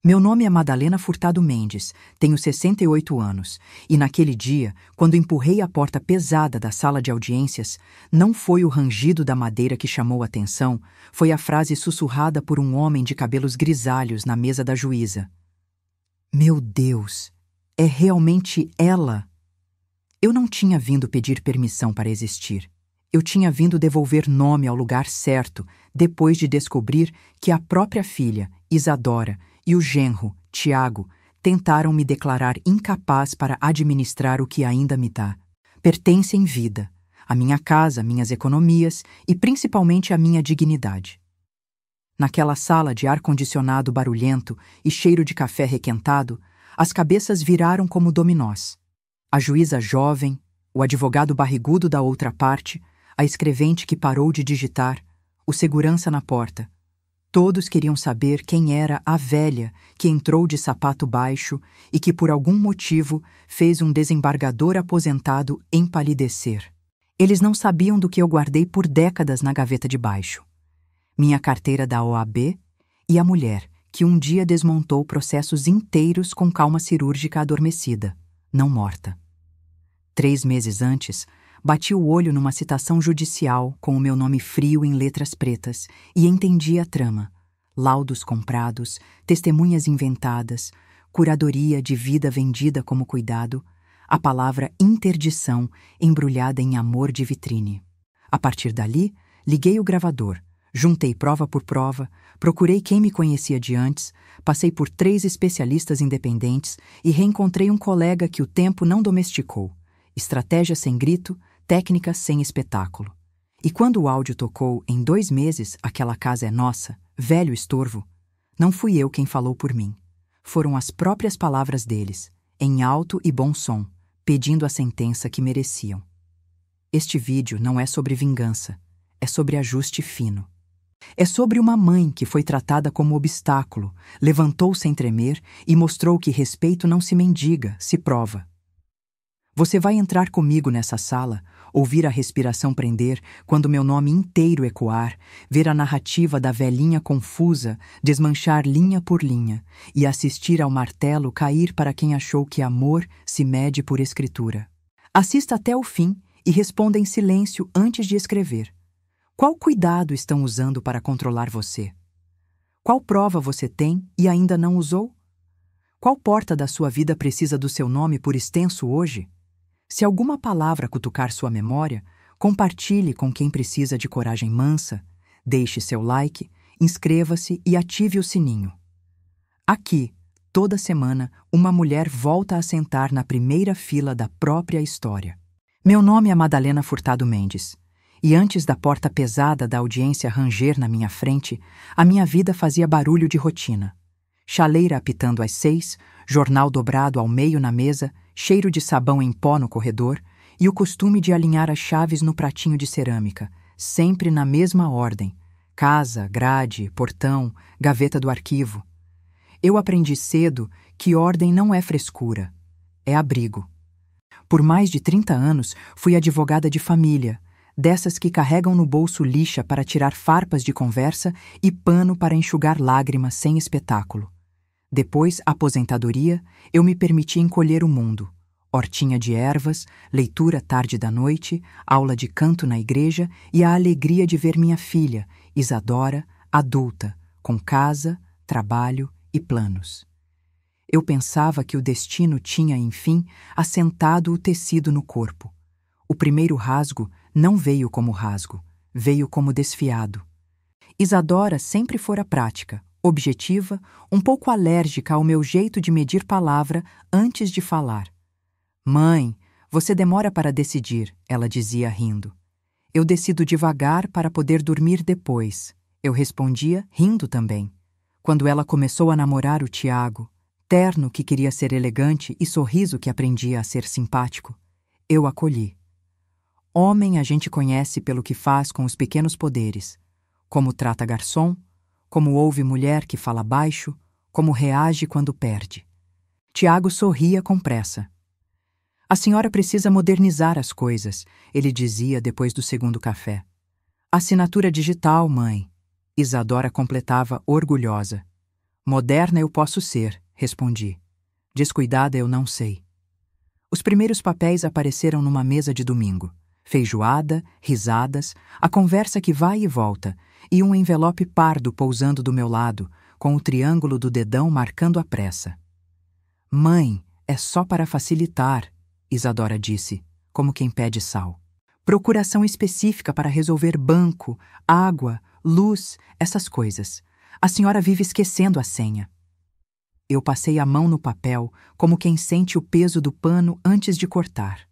Meu nome é Madalena Furtado Mendes, tenho 68 anos, e naquele dia, quando empurrei a porta pesada da sala de audiências, não foi o rangido da madeira que chamou a atenção, foi a frase sussurrada por um homem de cabelos grisalhos na mesa da juíza. Meu Deus, é realmente ela! Eu não tinha vindo pedir permissão para existir. Eu tinha vindo devolver nome ao lugar certo, depois de descobrir que a própria filha, Isadora, e o genro, Tiago, tentaram me declarar incapaz para administrar o que ainda me dá. Pertence em vida, a minha casa, minhas economias e principalmente a minha dignidade. Naquela sala de ar-condicionado barulhento e cheiro de café requentado, as cabeças viraram como dominós. A juíza jovem, o advogado barrigudo da outra parte, a escrevente que parou de digitar, o segurança na porta. Todos queriam saber quem era a velha que entrou de sapato baixo e que, por algum motivo, fez um desembargador aposentado empalidecer. Eles não sabiam do que eu guardei por décadas na gaveta de baixo. Minha carteira da OAB e a mulher que um dia desmontou processos inteiros com calma cirúrgica adormecida, não morta. 3 meses antes, bati o olho numa citação judicial com o meu nome frio em letras pretas e entendi a trama. Laudos comprados, testemunhas inventadas, curadoria de vida vendida como cuidado, a palavra interdição embrulhada em amor de vitrine. A partir dali, liguei o gravador, juntei prova por prova, procurei quem me conhecia de antes, passei por 3 especialistas independentes e reencontrei um colega que o tempo não domesticou. Estratégia sem grito, técnica sem espetáculo. E quando o áudio tocou em 2 meses, aquela casa é nossa, velho estorvo, não fui eu quem falou por mim. Foram as próprias palavras deles, em alto e bom som, pedindo a sentença que mereciam. Este vídeo não é sobre vingança, é sobre ajuste fino. É sobre uma mãe que foi tratada como obstáculo, levantou sem tremer e mostrou que respeito não se mendiga, se prova. Você vai entrar comigo nessa sala, ouvir a respiração prender quando meu nome inteiro ecoar, ver a narrativa da velhinha confusa desmanchar linha por linha e assistir ao martelo cair para quem achou que amor se mede por escritura. Assista até o fim e responda em silêncio antes de escrever. Qual cuidado estão usando para controlar você? Qual prova você tem e ainda não usou? Qual porta da sua vida precisa do seu nome por extenso hoje? Se alguma palavra cutucar sua memória, compartilhe com quem precisa de coragem mansa, deixe seu like, inscreva-se e ative o sininho. Aqui, toda semana, uma mulher volta a sentar na primeira fila da própria história. Meu nome é Madalena Furtado Mendes, e antes da porta pesada da audiência ranger na minha frente, a minha vida fazia barulho de rotina. Chaleira apitando às 6, jornal dobrado ao meio na mesa, cheiro de sabão em pó no corredor e o costume de alinhar as chaves no pratinho de cerâmica, sempre na mesma ordem: casa, grade, portão, gaveta do arquivo. Eu aprendi cedo que ordem não é frescura, é abrigo. Por mais de 30 anos, fui advogada de família, dessas que carregam no bolso lixa para tirar farpas de conversa e pano para enxugar lágrimas sem espetáculo. Depois, aposentadoria, eu me permiti encolher o mundo. Hortinha de ervas, leitura tarde da noite, aula de canto na igreja e a alegria de ver minha filha, Isadora, adulta, com casa, trabalho e planos. Eu pensava que o destino tinha, enfim, assentado o tecido no corpo. O primeiro rasgo não veio como rasgo, veio como desfiado. Isadora sempre fora prática, objetiva, um pouco alérgica ao meu jeito de medir palavra antes de falar. Mãe, você demora para decidir, ela dizia rindo. Eu decido devagar para poder dormir depois, eu respondia rindo também. Quando ela começou a namorar o Tiago, terno que queria ser elegante e sorriso que aprendia a ser simpático, eu acolhi. Homem a gente conhece pelo que faz com os pequenos poderes, como trata garçom, como ouve mulher que fala baixo, como reage quando perde. Tiago sorria com pressa. A senhora precisa modernizar as coisas, ele dizia depois do segundo café. Assinatura digital, mãe. Isadora completava orgulhosa. Moderna eu posso ser, respondi. Descuidada eu não sei. Os primeiros papéis apareceram numa mesa de domingo. Feijoada, risadas, a conversa que vai e volta, e um envelope pardo pousando do meu lado, com o triângulo do dedão marcando a pressa. Mãe, é só para facilitar, Isadora disse, como quem pede sal. Procuração específica para resolver banco, água, luz, essas coisas. A senhora vive esquecendo a senha. Eu passei a mão no papel, como quem sente o peso do pano antes de cortar.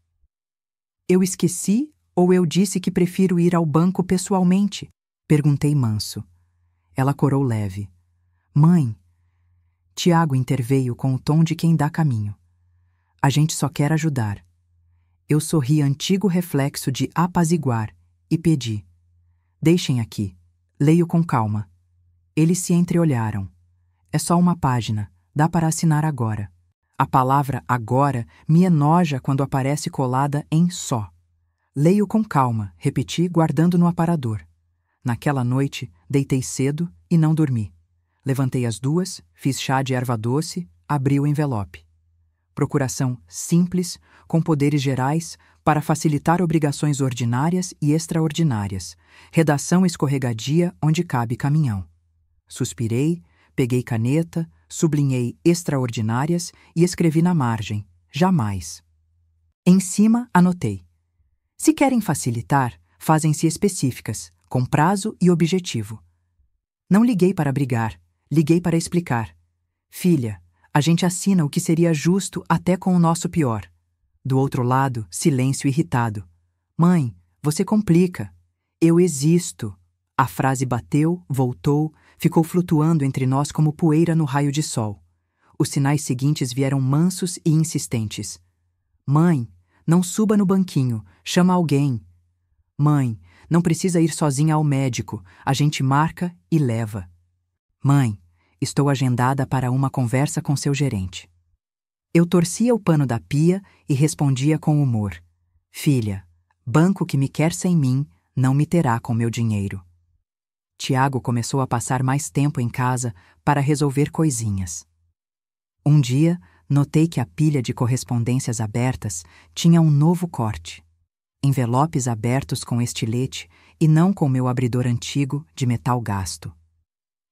Eu esqueci ou eu disse que prefiro ir ao banco pessoalmente? Perguntei manso. Ela corou leve. Mãe. Tiago interveio com o tom de quem dá caminho. A gente só quer ajudar. Eu sorri antigo reflexo de apaziguar e pedi. Deixem aqui. Leio com calma. Eles se entreolharam. É só uma página. Dá para assinar agora. A palavra agora me enoja quando aparece colada em só. Leio com calma, repeti, guardando no aparador. Naquela noite, deitei cedo e não dormi. Levantei às 2, fiz chá de erva doce, abri o envelope. Procuração simples, com poderes gerais, para facilitar obrigações ordinárias e extraordinárias. Redação escorregadia onde cabe caminhão. Suspirei, peguei caneta, sublinhei extraordinárias e escrevi na margem, jamais. Em cima, anotei. Se querem facilitar, fazem-se específicas, com prazo e objetivo. Não liguei para brigar, liguei para explicar. Filha, a gente assina o que seria justo até com o nosso pior. Do outro lado, silêncio irritado. Mãe, você complica. Eu existo. A frase bateu, voltou, ficou flutuando entre nós como poeira no raio de sol. Os sinais seguintes vieram mansos e insistentes. Mãe, não suba no banquinho, chama alguém. Mãe, não precisa ir sozinha ao médico, a gente marca e leva. Mãe, estou agendada para uma conversa com seu gerente. Eu torcia o pano da pia e respondia com humor. Filha, banco que me quer sem mim, não me terá com meu dinheiro. Tiago começou a passar mais tempo em casa para resolver coisinhas. Um dia, notei que a pilha de correspondências abertas tinha um novo corte. Envelopes abertos com estilete e não com meu abridor antigo de metal gasto.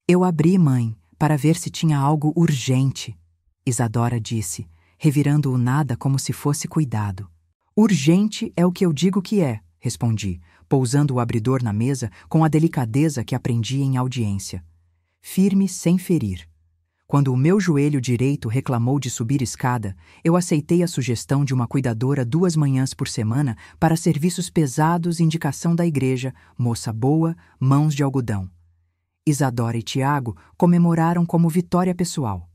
Eu abri, mãe, para ver se tinha algo urgente, Isadora disse, revirando o nada como se fosse cuidado. Urgente é o que eu digo que é, respondi, pousando o abridor na mesa com a delicadeza que aprendi em audiência. Firme sem ferir. Quando o meu joelho direito reclamou de subir escada, eu aceitei a sugestão de uma cuidadora 2 manhãs por semana para serviços pesados, indicação da igreja, moça boa, mãos de algodão. Isadora e Tiago comemoraram como vitória pessoal.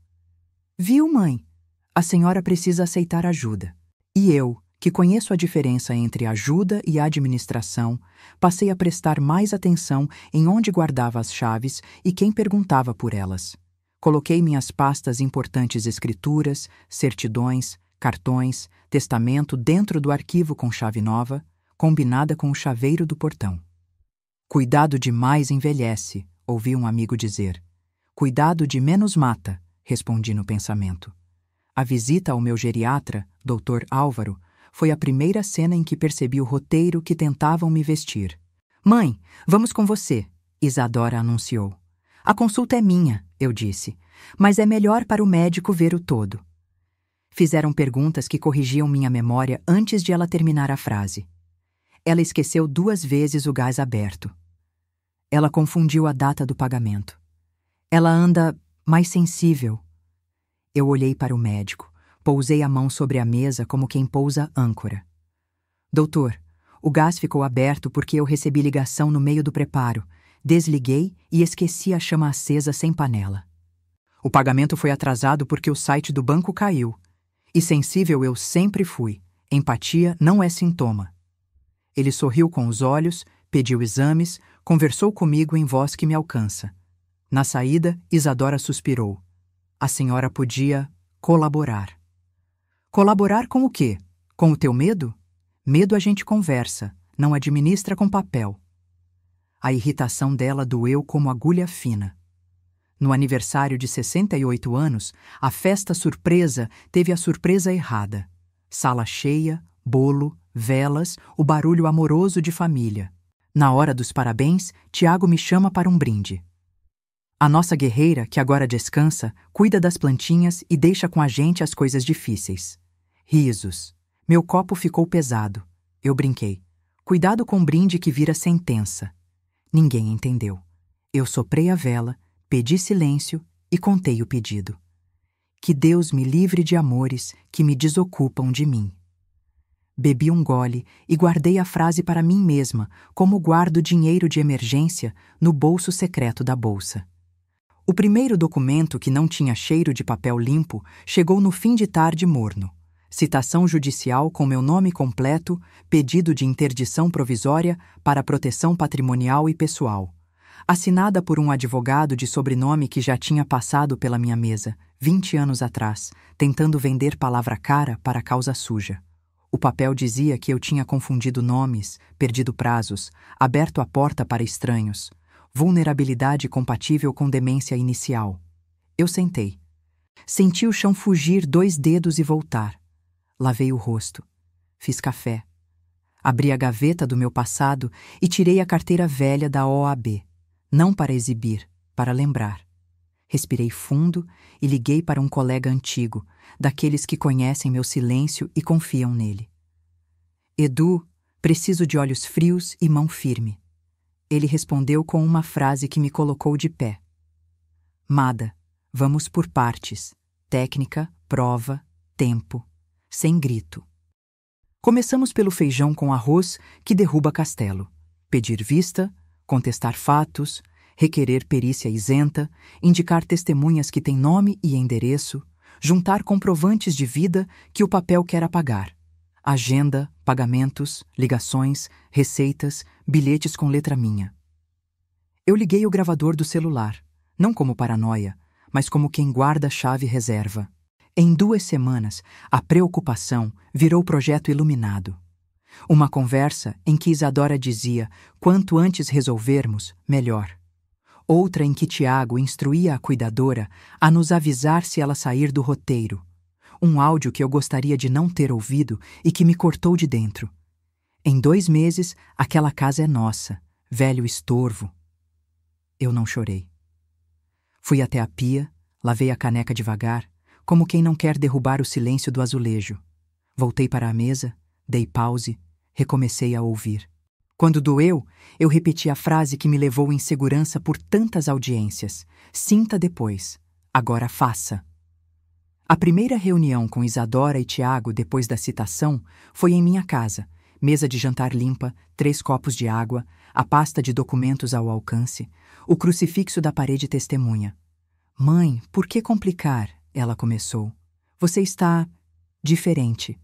Viu, mãe? A senhora precisa aceitar ajuda. E eu, que conheço a diferença entre ajuda e administração, passei a prestar mais atenção em onde guardava as chaves e quem perguntava por elas. Coloquei minhas pastas importantes escrituras, certidões, cartões, testamento dentro do arquivo com chave nova, combinada com o chaveiro do portão. Cuidado demais envelhece, ouvi um amigo dizer. Cuidado de menos mata, respondi no pensamento. A visita ao meu geriatra, Dr. Álvaro, foi a primeira cena em que percebi o roteiro que tentavam me vestir. Mãe, vamos com você, Isadora anunciou. A consulta é minha, eu disse, mas é melhor para o médico ver o todo. Fizeram perguntas que corrigiam minha memória antes de ela terminar a frase. Ela esqueceu 2 vezes o gás aberto. Ela confundiu a data do pagamento. Ela anda mais sensível. Eu olhei para o médico. Pousei a mão sobre a mesa como quem pousa âncora. Doutor, o gás ficou aberto porque eu recebi ligação no meio do preparo. Desliguei e esqueci a chama acesa sem panela. O pagamento foi atrasado porque o site do banco caiu. E sensível eu sempre fui. Empatia não é sintoma. Ele sorriu com os olhos, pediu exames, conversou comigo em voz que me alcança. Na saída, Isadora suspirou. A senhora podia colaborar. Colaborar com o quê? Com o teu medo? Medo a gente conversa, não administra com papel. A irritação dela doeu como agulha fina. No aniversário de 68 anos, a festa surpresa teve a surpresa errada. Sala cheia, bolo, velas, o barulho amoroso de família. Na hora dos parabéns, Tiago me chama para um brinde. A nossa guerreira, que agora descansa, cuida das plantinhas e deixa com a gente as coisas difíceis. Risos. Meu copo ficou pesado. Eu brinquei. Cuidado com o brinde que vira sentença. Ninguém entendeu. Eu soprei a vela, pedi silêncio e contei o pedido. Que Deus me livre de amores que me desocupam de mim. Bebi um gole e guardei a frase para mim mesma, como guardo dinheiro de emergência no bolso secreto da bolsa. O primeiro documento que não tinha cheiro de papel limpo chegou no fim de tarde morno. Citação judicial com meu nome completo, pedido de interdição provisória para proteção patrimonial e pessoal. Assinada por um advogado de sobrenome que já tinha passado pela minha mesa, 20 anos atrás, tentando vender palavra cara para causa suja. O papel dizia que eu tinha confundido nomes, perdido prazos, aberto a porta para estranhos. Vulnerabilidade compatível com demência inicial. Eu sentei. Senti o chão fugir 2 dedos e voltar. Lavei o rosto. Fiz café. Abri a gaveta do meu passado e tirei a carteira velha da OAB. Não para exibir, para lembrar. Respirei fundo e liguei para um colega antigo, daqueles que conhecem meu silêncio e confiam nele. Edu, preciso de olhos frios e mão firme. Ele respondeu com uma frase que me colocou de pé. Mada, vamos por partes. Técnica, prova, tempo. Sem grito. Começamos pelo feijão com arroz que derruba castelo. Pedir vista, contestar fatos, requerer perícia isenta, indicar testemunhas que têm nome e endereço, juntar comprovantes de vida que o papel quer apagar. Agenda, pagamentos, ligações, receitas, bilhetes com letra minha. Eu liguei o gravador do celular, não como paranoia, mas como quem guarda chave reserva. Em 2 semanas, a preocupação virou projeto iluminado. Uma conversa em que Isadora dizia quanto antes resolvermos, melhor. Outra em que Tiago instruía a cuidadora a nos avisar se ela sair do roteiro. Um áudio que eu gostaria de não ter ouvido e que me cortou de dentro. Em 2 meses, aquela casa é nossa, velho estorvo. Eu não chorei. Fui até a pia, lavei a caneca devagar, como quem não quer derrubar o silêncio do azulejo. Voltei para a mesa, dei pause, recomecei a ouvir. Quando doeu, eu repeti a frase que me levou em segurança por tantas audiências. Sinta depois. Agora faça. A primeira reunião com Isadora e Tiago depois da citação foi em minha casa. Mesa de jantar limpa, 3 copos de água, a pasta de documentos ao alcance, o crucifixo da parede testemunha. Mãe, por que complicar? Ela começou. Você está diferente.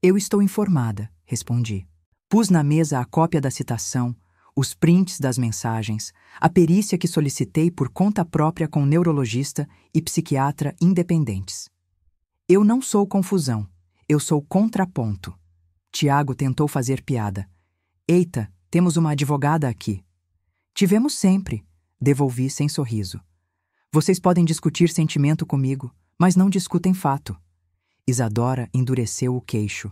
Eu estou informada, respondi. Pus na mesa a cópia da citação, os prints das mensagens, a perícia que solicitei por conta própria com neurologista e psiquiatra independentes. Eu não sou confusão, eu sou contraponto. Tiago tentou fazer piada. Eita, temos uma advogada aqui. Tivemos sempre, devolvi sem sorriso. Vocês podem discutir sentimento comigo, mas não discutem fato. Isadora endureceu o queixo.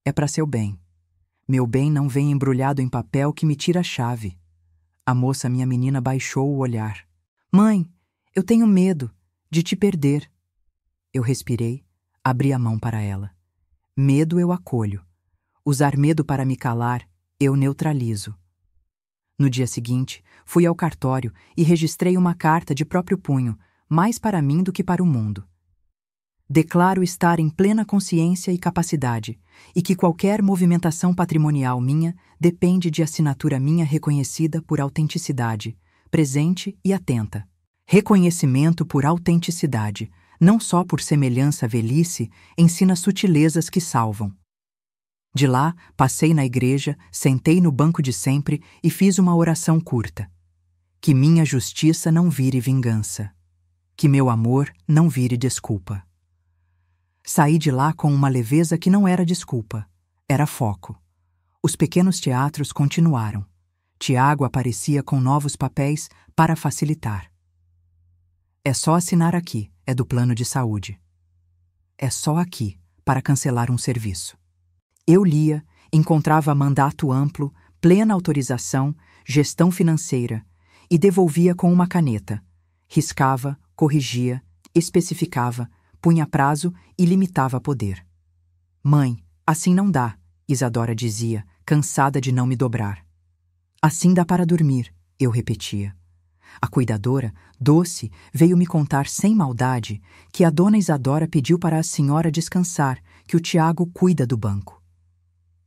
É para seu bem. Meu bem não vem embrulhado em papel que me tira a chave. A moça, minha menina, baixou o olhar. Mãe, eu tenho medo de te perder. Eu respirei, abri a mão para ela. Medo eu acolho. Usar medo para me calar, eu neutralizo. No dia seguinte, fui ao cartório e registrei uma carta de próprio punho, mais para mim do que para o mundo. Declaro estar em plena consciência e capacidade, e que qualquer movimentação patrimonial minha depende de assinatura minha reconhecida por autenticidade, presente e atenta. Reconhecimento por autenticidade, não só por semelhança velhice, ensina sutilezas que salvam. De lá, passei na igreja, sentei no banco de sempre e fiz uma oração curta. Que minha justiça não vire vingança. Que meu amor não vire desculpa. Saí de lá com uma leveza que não era desculpa, era foco. Os pequenos teatros continuaram. Tiago aparecia com novos papéis para facilitar. É só assinar aqui, é do plano de saúde. É só aqui, para cancelar um serviço. Eu lia, encontrava mandato amplo, plena autorização, gestão financeira, e devolvia com uma caneta. Riscava, corrigia, especificava, punha prazo e limitava poder. Mãe, assim não dá, Isadora dizia, cansada de não me dobrar. Assim dá para dormir, eu repetia. A cuidadora, doce, veio me contar sem maldade que a dona Isadora pediu para a senhora descansar, que o Tiago cuida do banco.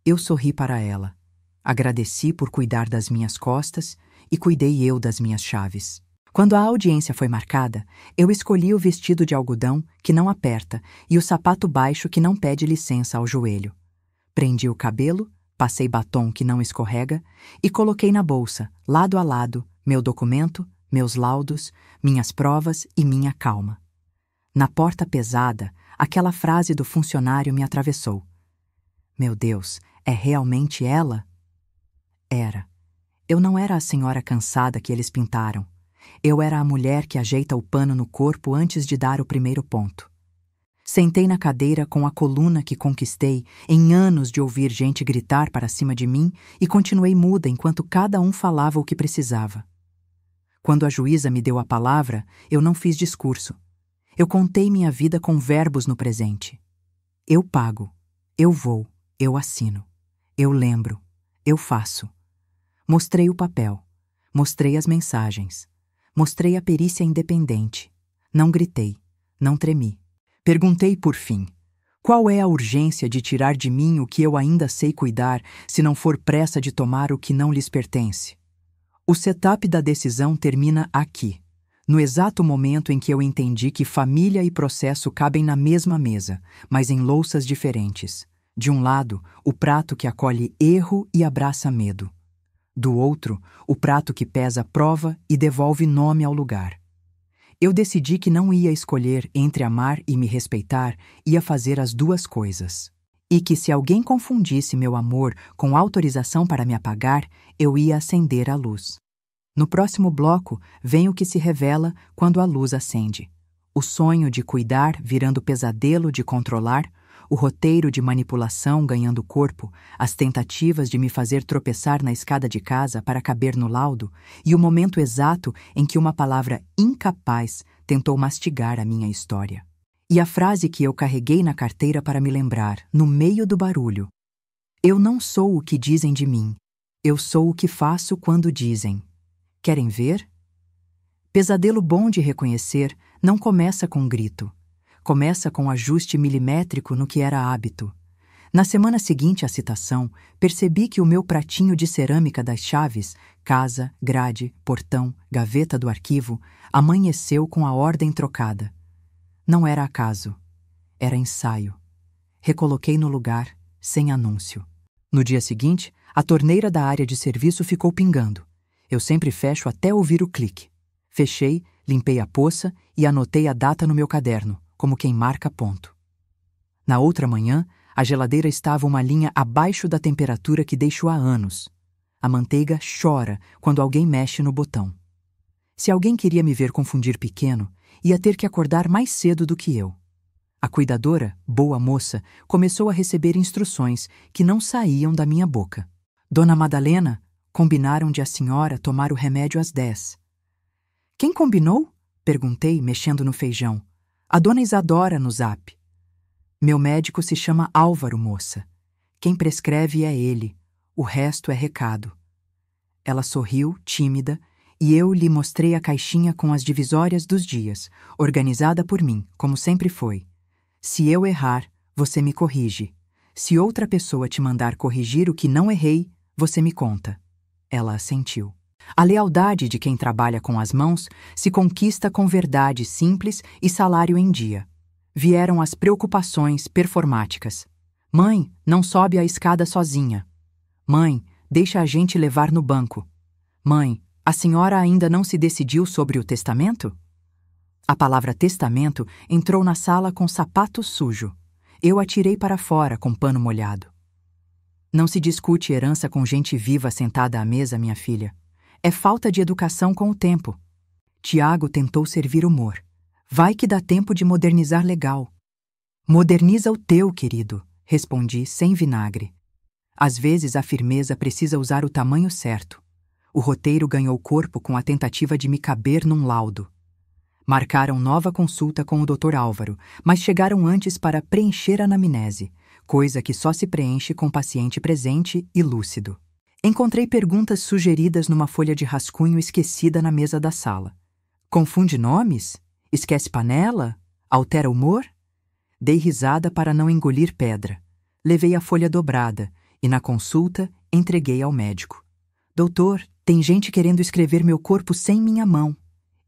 Eu sorri para ela. Agradeci por cuidar das minhas costas e cuidei eu das minhas chaves. Quando a audiência foi marcada, eu escolhi o vestido de algodão que não aperta e o sapato baixo que não pede licença ao joelho. Prendi o cabelo, passei batom que não escorrega e coloquei na bolsa, lado a lado, meu documento, meus laudos, minhas provas e minha calma. Na porta pesada, aquela frase do funcionário me atravessou. Meu Deus, é realmente ela? Era. Eu não era a senhora cansada que eles pintaram. Eu era a mulher que ajeita o pano no corpo antes de dar o primeiro ponto. Sentei na cadeira com a coluna que conquistei em anos de ouvir gente gritar para cima de mim e continuei muda enquanto cada um falava o que precisava. Quando a juíza me deu a palavra, eu não fiz discurso. Eu contei minha vida com verbos no presente. Eu pago, eu vou, eu assino, eu lembro, eu faço. Mostrei o papel, mostrei as mensagens, mostrei a perícia independente. Não gritei, não tremi. Perguntei por fim, qual é a urgência de tirar de mim o que eu ainda sei cuidar, se não for pressa de tomar o que não lhes pertence? O setup da decisão termina aqui, no exato momento em que eu entendi que família e processo cabem na mesma mesa, mas em louças diferentes. De um lado, o prato que acolhe erro e abraça medo. Do outro, o prato que pesa prova e devolve nome ao lugar. Eu decidi que não ia escolher entre amar e me respeitar, ia fazer as duas coisas. E que se alguém confundisse meu amor com autorização para me apagar, eu ia acender a luz. No próximo bloco, vem o que se revela quando a luz acende. O sonho de cuidar virando pesadelo de controlar, o roteiro de manipulação ganhando corpo, as tentativas de me fazer tropeçar na escada de casa para caber no laudo e o momento exato em que uma palavra incapaz tentou mastigar a minha história. E a frase que eu carreguei na carteira para me lembrar, no meio do barulho. Eu não sou o que dizem de mim. Eu sou o que faço quando dizem. Querem ver? Pesadelo bom de reconhecer não começa com grito. Começa com ajuste milimétrico no que era hábito. Na semana seguinte à citação, percebi que o meu pratinho de cerâmica das chaves, casa, grade, portão, gaveta do arquivo, amanheceu com a ordem trocada. Não era acaso. Era ensaio. Recoloquei no lugar, sem anúncio. No dia seguinte, a torneira da área de serviço ficou pingando. Eu sempre fecho até ouvir o clique. Fechei, limpei a poça e anotei a data no meu caderno, como quem marca ponto. Na outra manhã, a geladeira estava uma linha abaixo da temperatura que deixo há anos. A manteiga chora quando alguém mexe no botão. Se alguém queria me ver confundir pequeno, ia ter que acordar mais cedo do que eu. A cuidadora, boa moça, começou a receber instruções que não saíam da minha boca. Dona Madalena, combinaram de a senhora tomar o remédio às 10. Quem combinou? Perguntei, mexendo no feijão. A dona Isadora no zap. Meu médico se chama Álvaro, moça. Quem prescreve é ele. O resto é recado. Ela sorriu, tímida, e eu lhe mostrei a caixinha com as divisórias dos dias, organizada por mim, como sempre foi. Se eu errar, você me corrige. Se outra pessoa te mandar corrigir o que não errei, você me conta. Ela assentiu. A lealdade de quem trabalha com as mãos se conquista com verdade simples e salário em dia. Vieram as preocupações performáticas. Mãe, não sobe a escada sozinha. Mãe, deixa a gente levar no banco. Mãe, a senhora ainda não se decidiu sobre o testamento? A palavra testamento entrou na sala com sapato sujo. Eu atirei para fora com pano molhado. Não se discute herança com gente viva sentada à mesa, minha filha. É falta de educação com o tempo. Tiago tentou servir humor. Vai que dá tempo de modernizar legal. Moderniza o teu, querido, respondi sem vinagre. Às vezes a firmeza precisa usar o tamanho certo. O roteiro ganhou corpo com a tentativa de me caber num laudo. Marcaram nova consulta com o Dr. Álvaro, mas chegaram antes para preencher a anamnese, coisa que só se preenche com paciente presente e lúcido. Encontrei perguntas sugeridas numa folha de rascunho esquecida na mesa da sala. Confunde nomes? Esquece panela? Altera humor? Dei risada para não engolir pedra. Levei a folha dobrada e, na consulta, entreguei ao médico. Doutor, tem gente querendo escrever meu corpo sem minha mão.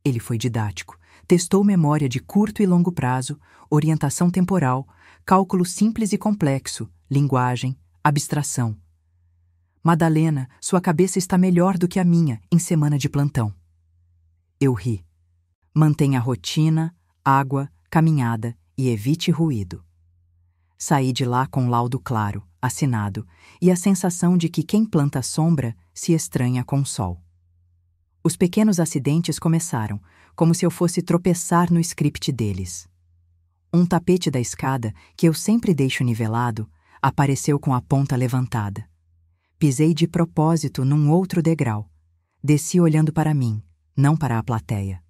Ele foi didático. Testou memória de curto e longo prazo, orientação temporal, cálculo simples e complexo, linguagem, abstração. Madalena, sua cabeça está melhor do que a minha em semana de plantão. Eu ri. Mantenha a rotina, água, caminhada e evite ruído. Saí de lá com laudo claro, assinado, e a sensação de que quem planta sombra se estranha com o sol. Os pequenos acidentes começaram, como se eu fosse tropeçar no script deles. Um tapete da escada, que eu sempre deixo nivelado, apareceu com a ponta levantada. Pisei de propósito num outro degrau. Desci olhando para mim, não para a plateia.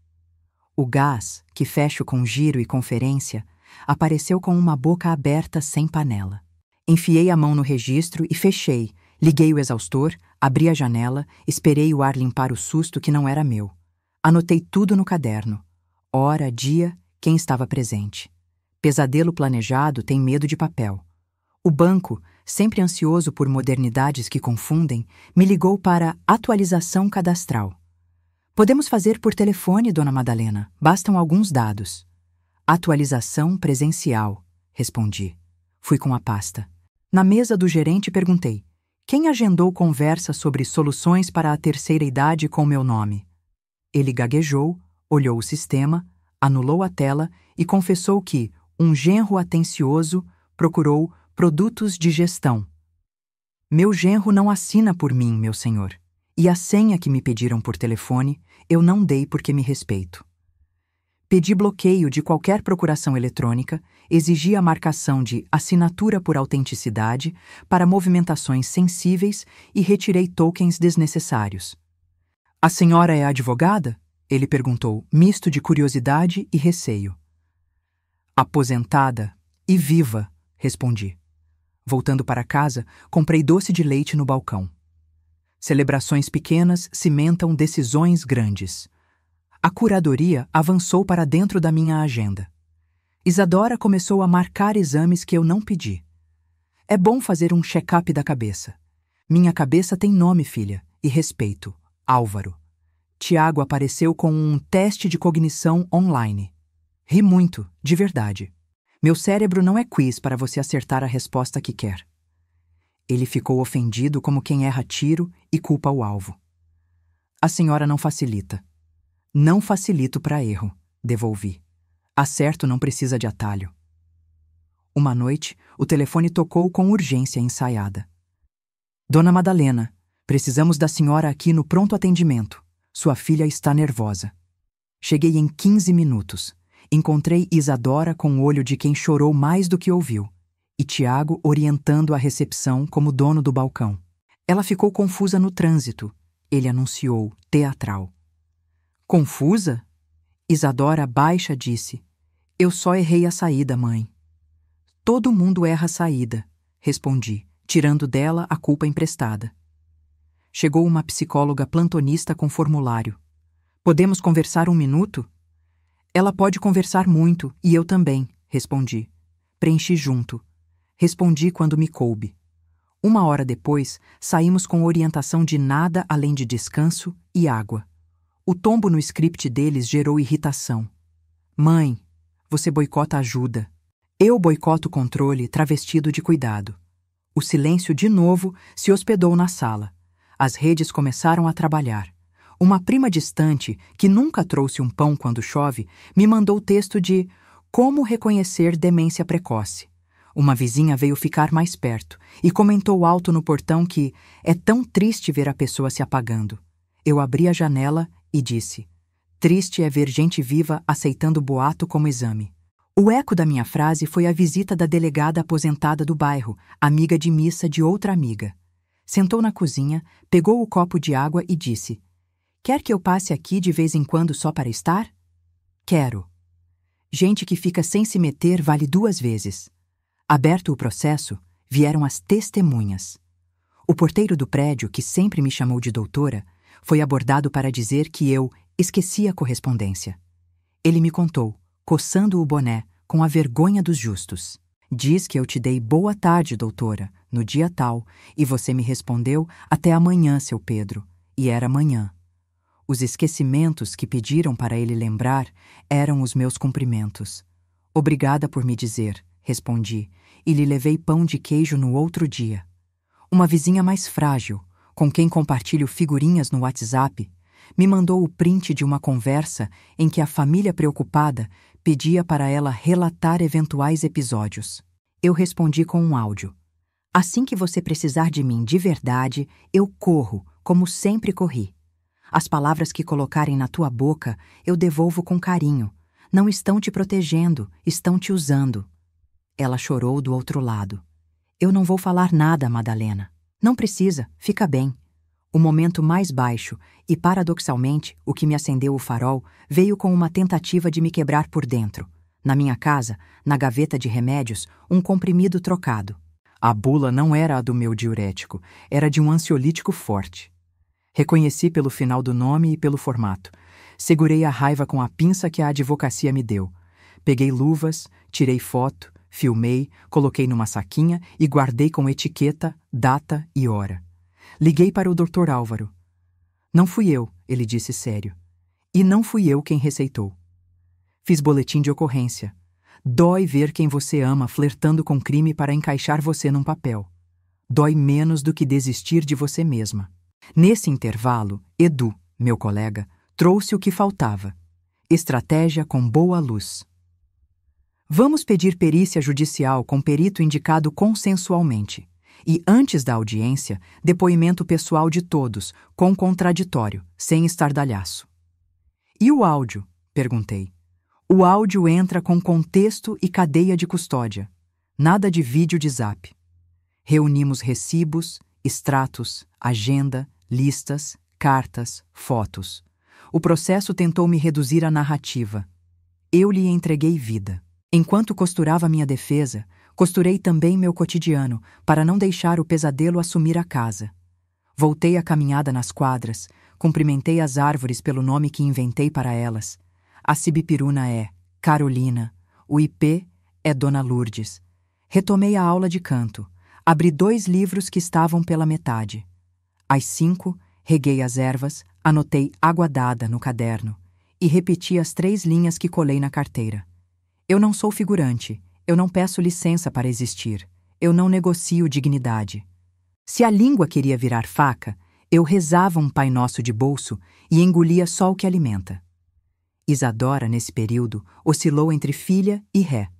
O gás, que fecho com giro e conferência, apareceu com uma boca aberta sem panela. Enfiei a mão no registro e fechei. Liguei o exaustor, abri a janela, esperei o ar limpar o susto que não era meu. Anotei tudo no caderno. Hora, dia, quem estava presente. Pesadelo planejado tem medo de papel. O banco, sempre ansioso por modernidades que confundem, me ligou para atualização cadastral. Podemos fazer por telefone, dona Madalena. Bastam alguns dados. Atualização presencial, respondi. Fui com a pasta. Na mesa do gerente perguntei: quem agendou conversa sobre soluções para a terceira idade com meu nome? Ele gaguejou, olhou o sistema, anulou a tela e confessou que um genro atencioso procurou produtos de gestão. Meu genro não assina por mim, meu senhor. E a senha que me pediram por telefone, eu não dei porque me respeito. Pedi bloqueio de qualquer procuração eletrônica, exigi a marcação de assinatura por autenticidade para movimentações sensíveis e retirei tokens desnecessários. A senhora é advogada? Ele perguntou, misto de curiosidade e receio. Aposentada e viva, respondi. Voltando para casa, comprei doce de leite no balcão. Celebrações pequenas cimentam decisões grandes. A curadoria avançou para dentro da minha agenda. Isadora começou a marcar exames que eu não pedi. É bom fazer um check-up da cabeça. Minha cabeça tem nome, filha, e respeito. Álvaro. Tiago apareceu com um teste de cognição online. Ri muito, de verdade. Meu cérebro não é quiz para você acertar a resposta que quer. Ele ficou ofendido como quem erra tiro e culpa o alvo. A senhora não facilita. Não facilito para erro, devolvi. Acerto não precisa de atalho. Uma noite, o telefone tocou com urgência ensaiada. Dona Madalena, precisamos da senhora aqui no pronto atendimento. Sua filha está nervosa. Cheguei em 15 minutos. Encontrei Isadora com o olho de quem chorou mais do que ouviu, e Tiago orientando a recepção como dono do balcão. Ela ficou confusa no trânsito. Ele anunciou, teatral. Confusa? Isadora baixa disse. Eu só errei a saída, mãe. Todo mundo erra a saída, respondi, tirando dela a culpa emprestada. Chegou uma psicóloga plantonista com formulário. Podemos conversar um minuto? Ela pode conversar muito, e eu também, respondi. Preenchi junto. Respondi quando me coube. 1 hora depois, saímos com orientação de nada além de descanso e água. O tombo no script deles gerou irritação. Mãe, você boicota ajuda. Eu boicoto controle travestido de cuidado. O silêncio de novo se hospedou na sala. As redes começaram a trabalhar. Uma prima distante, que nunca trouxe um pão quando chove, me mandou o texto de Como reconhecer demência precoce. Uma vizinha veio ficar mais perto e comentou alto no portão que é tão triste ver a pessoa se apagando. Eu abri a janela e disse, Triste é ver gente viva aceitando boato como exame. O eco da minha frase foi a visita da delegada aposentada do bairro, amiga de missa de outra amiga. Sentou na cozinha, pegou o copo de água e disse: "Quer que eu passe aqui de vez em quando só para estar?" "Quero." Gente que fica sem se meter vale 2 vezes. Aberto o processo, vieram as testemunhas. O porteiro do prédio, que sempre me chamou de doutora, foi abordado para dizer que eu esquecia a correspondência. Ele me contou, coçando o boné, com a vergonha dos justos. "Diz que eu te dei boa tarde, doutora, no dia tal, e você me respondeu até amanhã, seu Pedro, e era amanhã. Os esquecimentos que pediram para ele lembrar eram os meus cumprimentos. Obrigada por me dizer", respondi, e lhe levei pão de queijo no outro dia. Uma vizinha mais frágil, com quem compartilho figurinhas no WhatsApp, me mandou o print de uma conversa em que a família preocupada pedia para ela relatar eventuais episódios. Eu respondi com um áudio: "Assim que você precisar de mim de verdade, eu corro, como sempre corri. As palavras que colocarem na tua boca, eu devolvo com carinho. Não estão te protegendo, estão te usando." Ela chorou do outro lado. "Eu não vou falar nada, Madalena. Não precisa, fica bem." O momento mais baixo, e paradoxalmente, o que me acendeu o farol, veio com uma tentativa de me quebrar por dentro. Na minha casa, na gaveta de remédios, um comprimido trocado. A bula não era a do meu diurético, era de um ansiolítico forte. Reconheci pelo final do nome e pelo formato. Segurei a raiva com a pinça que a advocacia me deu. Peguei luvas, tirei foto, filmei, coloquei numa saquinha e guardei com etiqueta, data e hora. Liguei para o Dr. Álvaro. "Não fui eu", ele disse sério. "E não fui eu quem receitou. Fiz boletim de ocorrência. Dói ver quem você ama flertando com crime para encaixar você num papel. Dói menos do que desistir de você mesma." Nesse intervalo, Edu, meu colega, trouxe o que faltava. Estratégia com boa luz. "Vamos pedir perícia judicial com perito indicado consensualmente. E antes da audiência, depoimento pessoal de todos, com contraditório, sem estardalhaço." "E o áudio?" perguntei. "O áudio entra com contexto e cadeia de custódia. Nada de vídeo de zap." Reunimos recibos, extratos, agenda, listas, cartas, fotos. O processo tentou me reduzir à narrativa. Eu lhe entreguei vida. Enquanto costurava minha defesa, costurei também meu cotidiano, para não deixar o pesadelo assumir a casa. Voltei à caminhada nas quadras, cumprimentei as árvores pelo nome que inventei para elas. A sibipiruna é Carolina, o ipê é Dona Lourdes. Retomei a aula de canto, abri 2 livros que estavam pela metade. Às 5, reguei as ervas, anotei água dada no caderno e repeti as 3 linhas que colei na carteira. Eu não sou figurante, eu não peço licença para existir, eu não negocio dignidade. Se a língua queria virar faca, eu rezava um Pai Nosso de bolso e engolia só o que alimenta. Isadora, nesse período, oscilou entre filha e ré.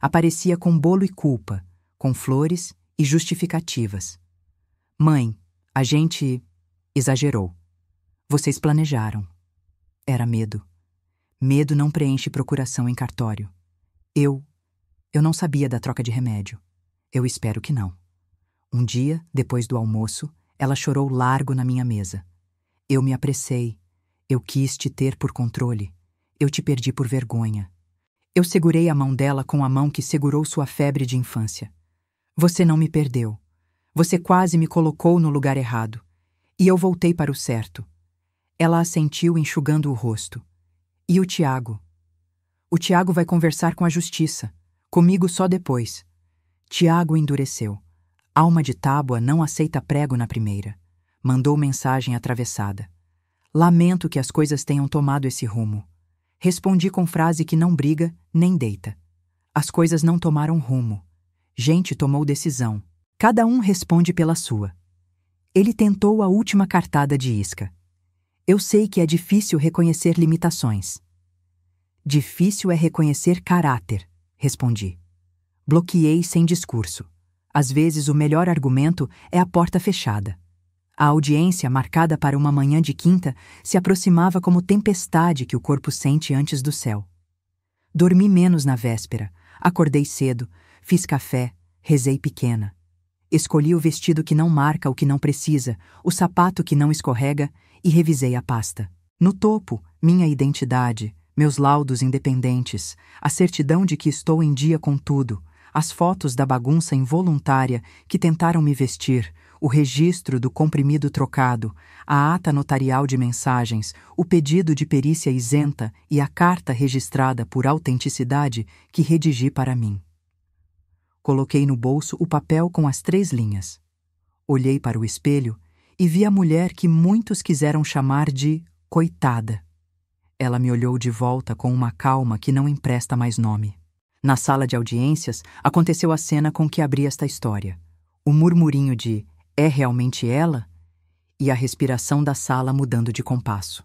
Aparecia com bolo e culpa, com flores e justificativas. "Mãe, a gente exagerou. Vocês planejaram." Era medo. Medo não preenche procuração em cartório. Eu não sabia da troca de remédio. Eu espero que não. Um dia, depois do almoço, ela chorou largo na minha mesa. Eu me apressei. Eu quis te ter por controle. Eu te perdi por vergonha. Eu segurei a mão dela com a mão que segurou sua febre de infância. Você não me perdeu. Você quase me colocou no lugar errado. E eu voltei para o certo. Ela assentiu, enxugando o rosto. E o Tiago? O Tiago vai conversar com a justiça. Comigo só depois. Tiago endureceu. Alma de tábua não aceita prego na primeira. Mandou mensagem atravessada. Lamento que as coisas tenham tomado esse rumo. Respondi com frase que não briga nem deita. As coisas não tomaram rumo. Gente tomou decisão. Cada um responde pela sua. Ele tentou a última cartada de isca. Eu sei que é difícil reconhecer limitações. Difícil é reconhecer caráter, respondi. Bloqueei sem discurso. Às vezes o melhor argumento é a porta fechada. A audiência, marcada para uma manhã de quinta, se aproximava como tempestade que o corpo sente antes do céu. Dormi menos na véspera, acordei cedo, fiz café, rezei pequena. Escolhi o vestido que não marca o que não precisa, o sapato que não escorrega e revisei a pasta. No topo, minha identidade, meus laudos independentes, a certidão de que estou em dia com tudo, as fotos da bagunça involuntária que tentaram me vestir, o registro do comprimido trocado, a ata notarial de mensagens, o pedido de perícia isenta e a carta registrada por autenticidade que redigi para mim. Coloquei no bolso o papel com as 3 linhas. Olhei para o espelho e vi a mulher que muitos quiseram chamar de coitada. Ela me olhou de volta com uma calma que não empresta mais nome. Na sala de audiências, aconteceu a cena com que abri esta história. O murmurinho de "é realmente ela?" e a respiração da sala mudando de compasso.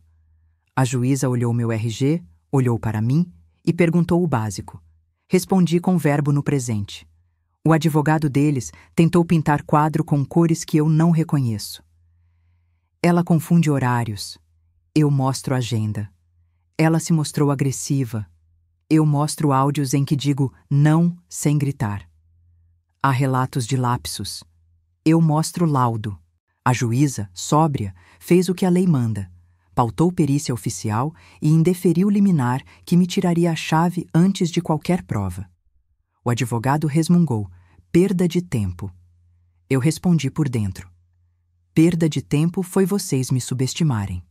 A juíza olhou meu RG, olhou para mim e perguntou o básico. Respondi com verbo no presente. O advogado deles tentou pintar quadro com cores que eu não reconheço. Ela confunde horários. Eu mostro agenda. Ela se mostrou agressiva. Eu mostro áudios em que digo não sem gritar. Há relatos de lapsos. Eu mostro laudo. A juíza, sóbria, fez o que a lei manda. Pautou perícia oficial e indeferiu liminar que me tiraria a chave antes de qualquer prova. O advogado resmungou. Perda de tempo. Eu respondi por dentro. Perda de tempo foi vocês me subestimarem.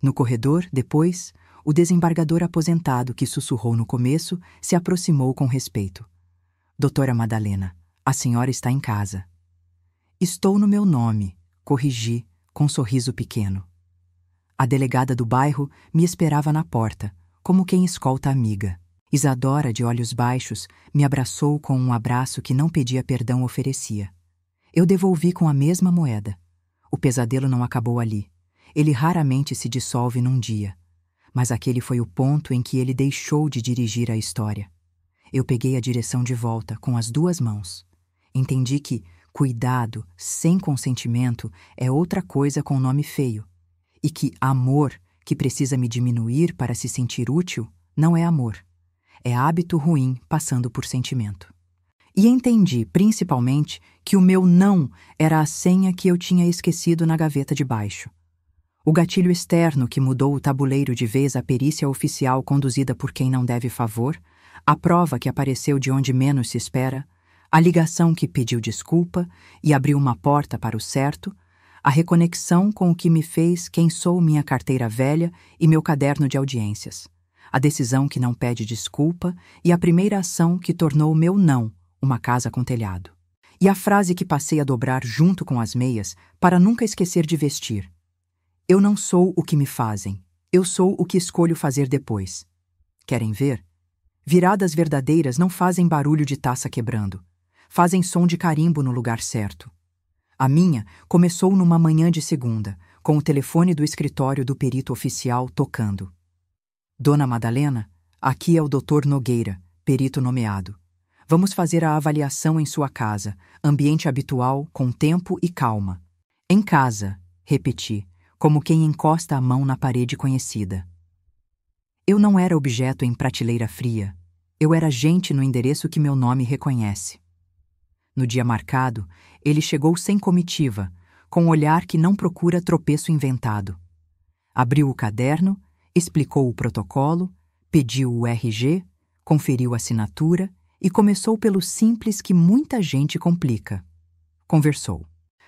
No corredor, depois, o desembargador aposentado que sussurrou no começo se aproximou com respeito. Doutora Madalena, a senhora está em casa. Estou no meu nome, corrigi, com um sorriso pequeno. A delegada do bairro me esperava na porta, como quem escolta a amiga. Isadora, de olhos baixos, me abraçou com um abraço que não pedia perdão oferecia. Eu devolvi com a mesma moeda. O pesadelo não acabou ali. Ele raramente se dissolve num dia. Mas aquele foi o ponto em que ele deixou de dirigir a história. Eu peguei a direção de volta com as 2 mãos. Entendi que cuidado sem consentimento é outra coisa com nome feio. E que amor, que precisa me diminuir para se sentir útil, não é amor. É hábito ruim passando por sentimento. E entendi, principalmente, que o meu não era a senha que eu tinha esquecido na gaveta de baixo. O gatilho externo que mudou o tabuleiro de vez à perícia oficial conduzida por quem não deve favor, a prova que apareceu de onde menos se espera, a ligação que pediu desculpa e abriu uma porta para o certo, a reconexão com o que me fez quem sou minha carteira velha e meu caderno de audiências. A decisão que não pede desculpa e a primeira ação que tornou o meu não uma casa com telhado. E a frase que passei a dobrar junto com as meias para nunca esquecer de vestir. Eu não sou o que me fazem, eu sou o que escolho fazer depois. Querem ver? Viradas verdadeiras não fazem barulho de taça quebrando, fazem som de carimbo no lugar certo. A minha começou numa manhã de segunda, com o telefone do escritório do perito oficial tocando. Dona Madalena, aqui é o Dr. Nogueira, perito nomeado. Vamos fazer a avaliação em sua casa, ambiente habitual, com tempo e calma. Em casa, repeti, como quem encosta a mão na parede conhecida. Eu não era objeto em prateleira fria, eu era gente no endereço que meu nome reconhece. No dia marcado, ele chegou sem comitiva, com um olhar que não procura tropeço inventado. Abriu o caderno, explicou o protocolo, pediu o RG, conferiu a assinatura e começou pelo simples que muita gente complica. Conversou.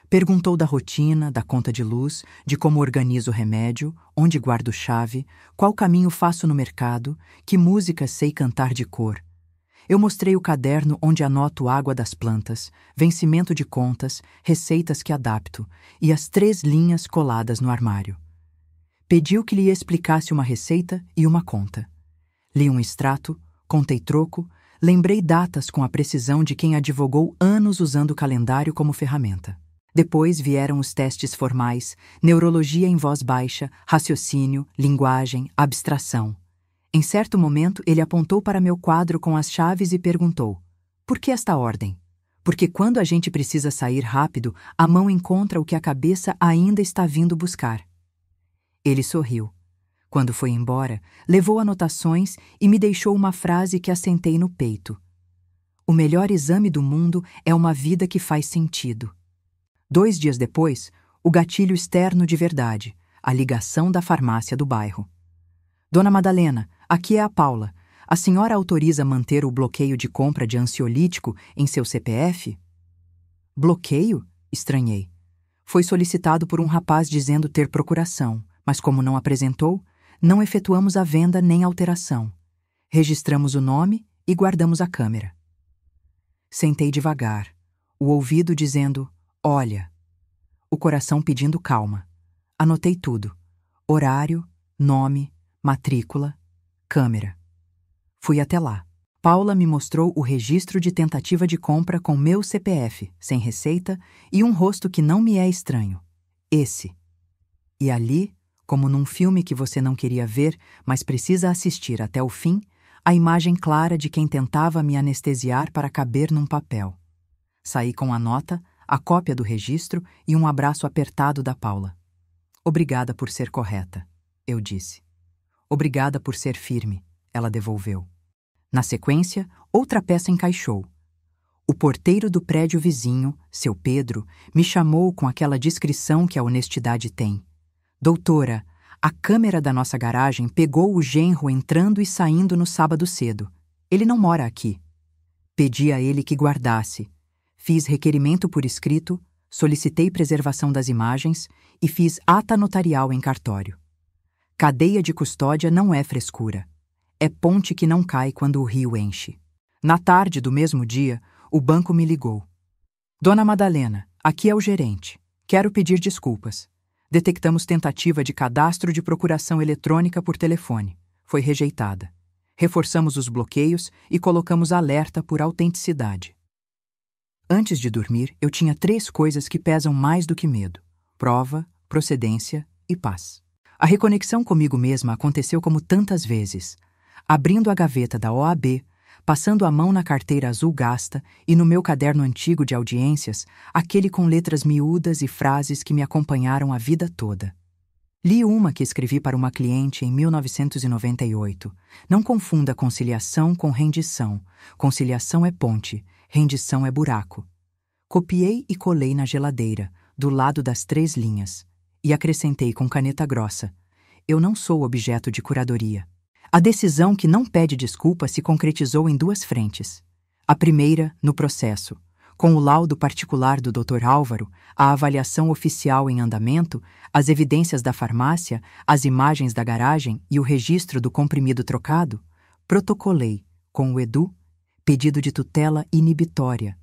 Perguntou da rotina, da conta de luz, de como organizo o remédio, onde guardo chave, qual caminho faço no mercado, que música sei cantar de cor. Eu mostrei o caderno onde anoto água das plantas, vencimento de contas, receitas que adapto e as 3 linhas coladas no armário. Pediu que lhe explicasse uma receita e uma conta. Li um extrato, contei troco, lembrei datas com a precisão de quem advogou anos usando o calendário como ferramenta. Depois vieram os testes formais, neurologia em voz baixa, raciocínio, linguagem, abstração. Em certo momento, ele apontou para meu quadro com as chaves e perguntou: por que esta ordem? Porque quando a gente precisa sair rápido, a mão encontra o que a cabeça ainda está vindo buscar. Ele sorriu. Quando foi embora, levou anotações e me deixou uma frase que assentei no peito. O melhor exame do mundo é uma vida que faz sentido. 2 dias depois, o gatilho externo de verdade, a ligação da farmácia do bairro. Dona Madalena, aqui é a Paula. A senhora autoriza manter o bloqueio de compra de ansiolítico em seu CPF? Bloqueio? Estranhei. Foi solicitado por um rapaz dizendo ter procuração, mas como não apresentou, não efetuamos a venda nem alteração. Registramos o nome e guardamos a câmera. Sentei devagar, o ouvido dizendo, olha. O coração pedindo calma. Anotei tudo. Horário, nome, matrícula, câmera. Fui até lá. Paula me mostrou o registro de tentativa de compra com meu CPF, sem receita, e um rosto que não me é estranho. Esse. E ali, como num filme que você não queria ver, mas precisa assistir até o fim, a imagem clara de quem tentava me anestesiar para caber num papel. Saí com a nota, a cópia do registro e um abraço apertado da Paula. Obrigada por ser correta, eu disse. Obrigada por ser firme, ela devolveu. Na sequência, outra peça encaixou. O porteiro do prédio vizinho, seu Pedro, me chamou com aquela discrição que a honestidade tem. Doutora, a câmera da nossa garagem pegou o genro entrando e saindo no sábado cedo. Ele não mora aqui. Pedi a ele que guardasse. Fiz requerimento por escrito, solicitei preservação das imagens e fiz ata notarial em cartório. Cadeia de custódia não é frescura. É ponte que não cai quando o rio enche. Na tarde do mesmo dia, o banco me ligou. Dona Madalena, aqui é o gerente. Quero pedir desculpas. Detectamos tentativa de cadastro de procuração eletrônica por telefone. Foi rejeitada. Reforçamos os bloqueios e colocamos alerta por autenticidade. Antes de dormir, eu tinha 3 coisas que pesam mais do que medo: prova, procedência e paz. A reconexão comigo mesma aconteceu como tantas vezes. Abrindo a gaveta da OAB, passando a mão na carteira azul gasta e no meu caderno antigo de audiências, aquele com letras miúdas e frases que me acompanharam a vida toda. Li uma que escrevi para uma cliente em 1998. Não confunda conciliação com rendição. Conciliação é ponte, rendição é buraco. Copiei e colei na geladeira, do lado das 3 linhas, e acrescentei com caneta grossa: eu não sou objeto de curadoria. A decisão que não pede desculpa se concretizou em 2 frentes. A primeira, no processo. Com o laudo particular do Dr. Álvaro, a avaliação oficial em andamento, as evidências da farmácia, as imagens da garagem e o registro do comprimido trocado, protocolei, com o Edu, pedido de tutela inibitória,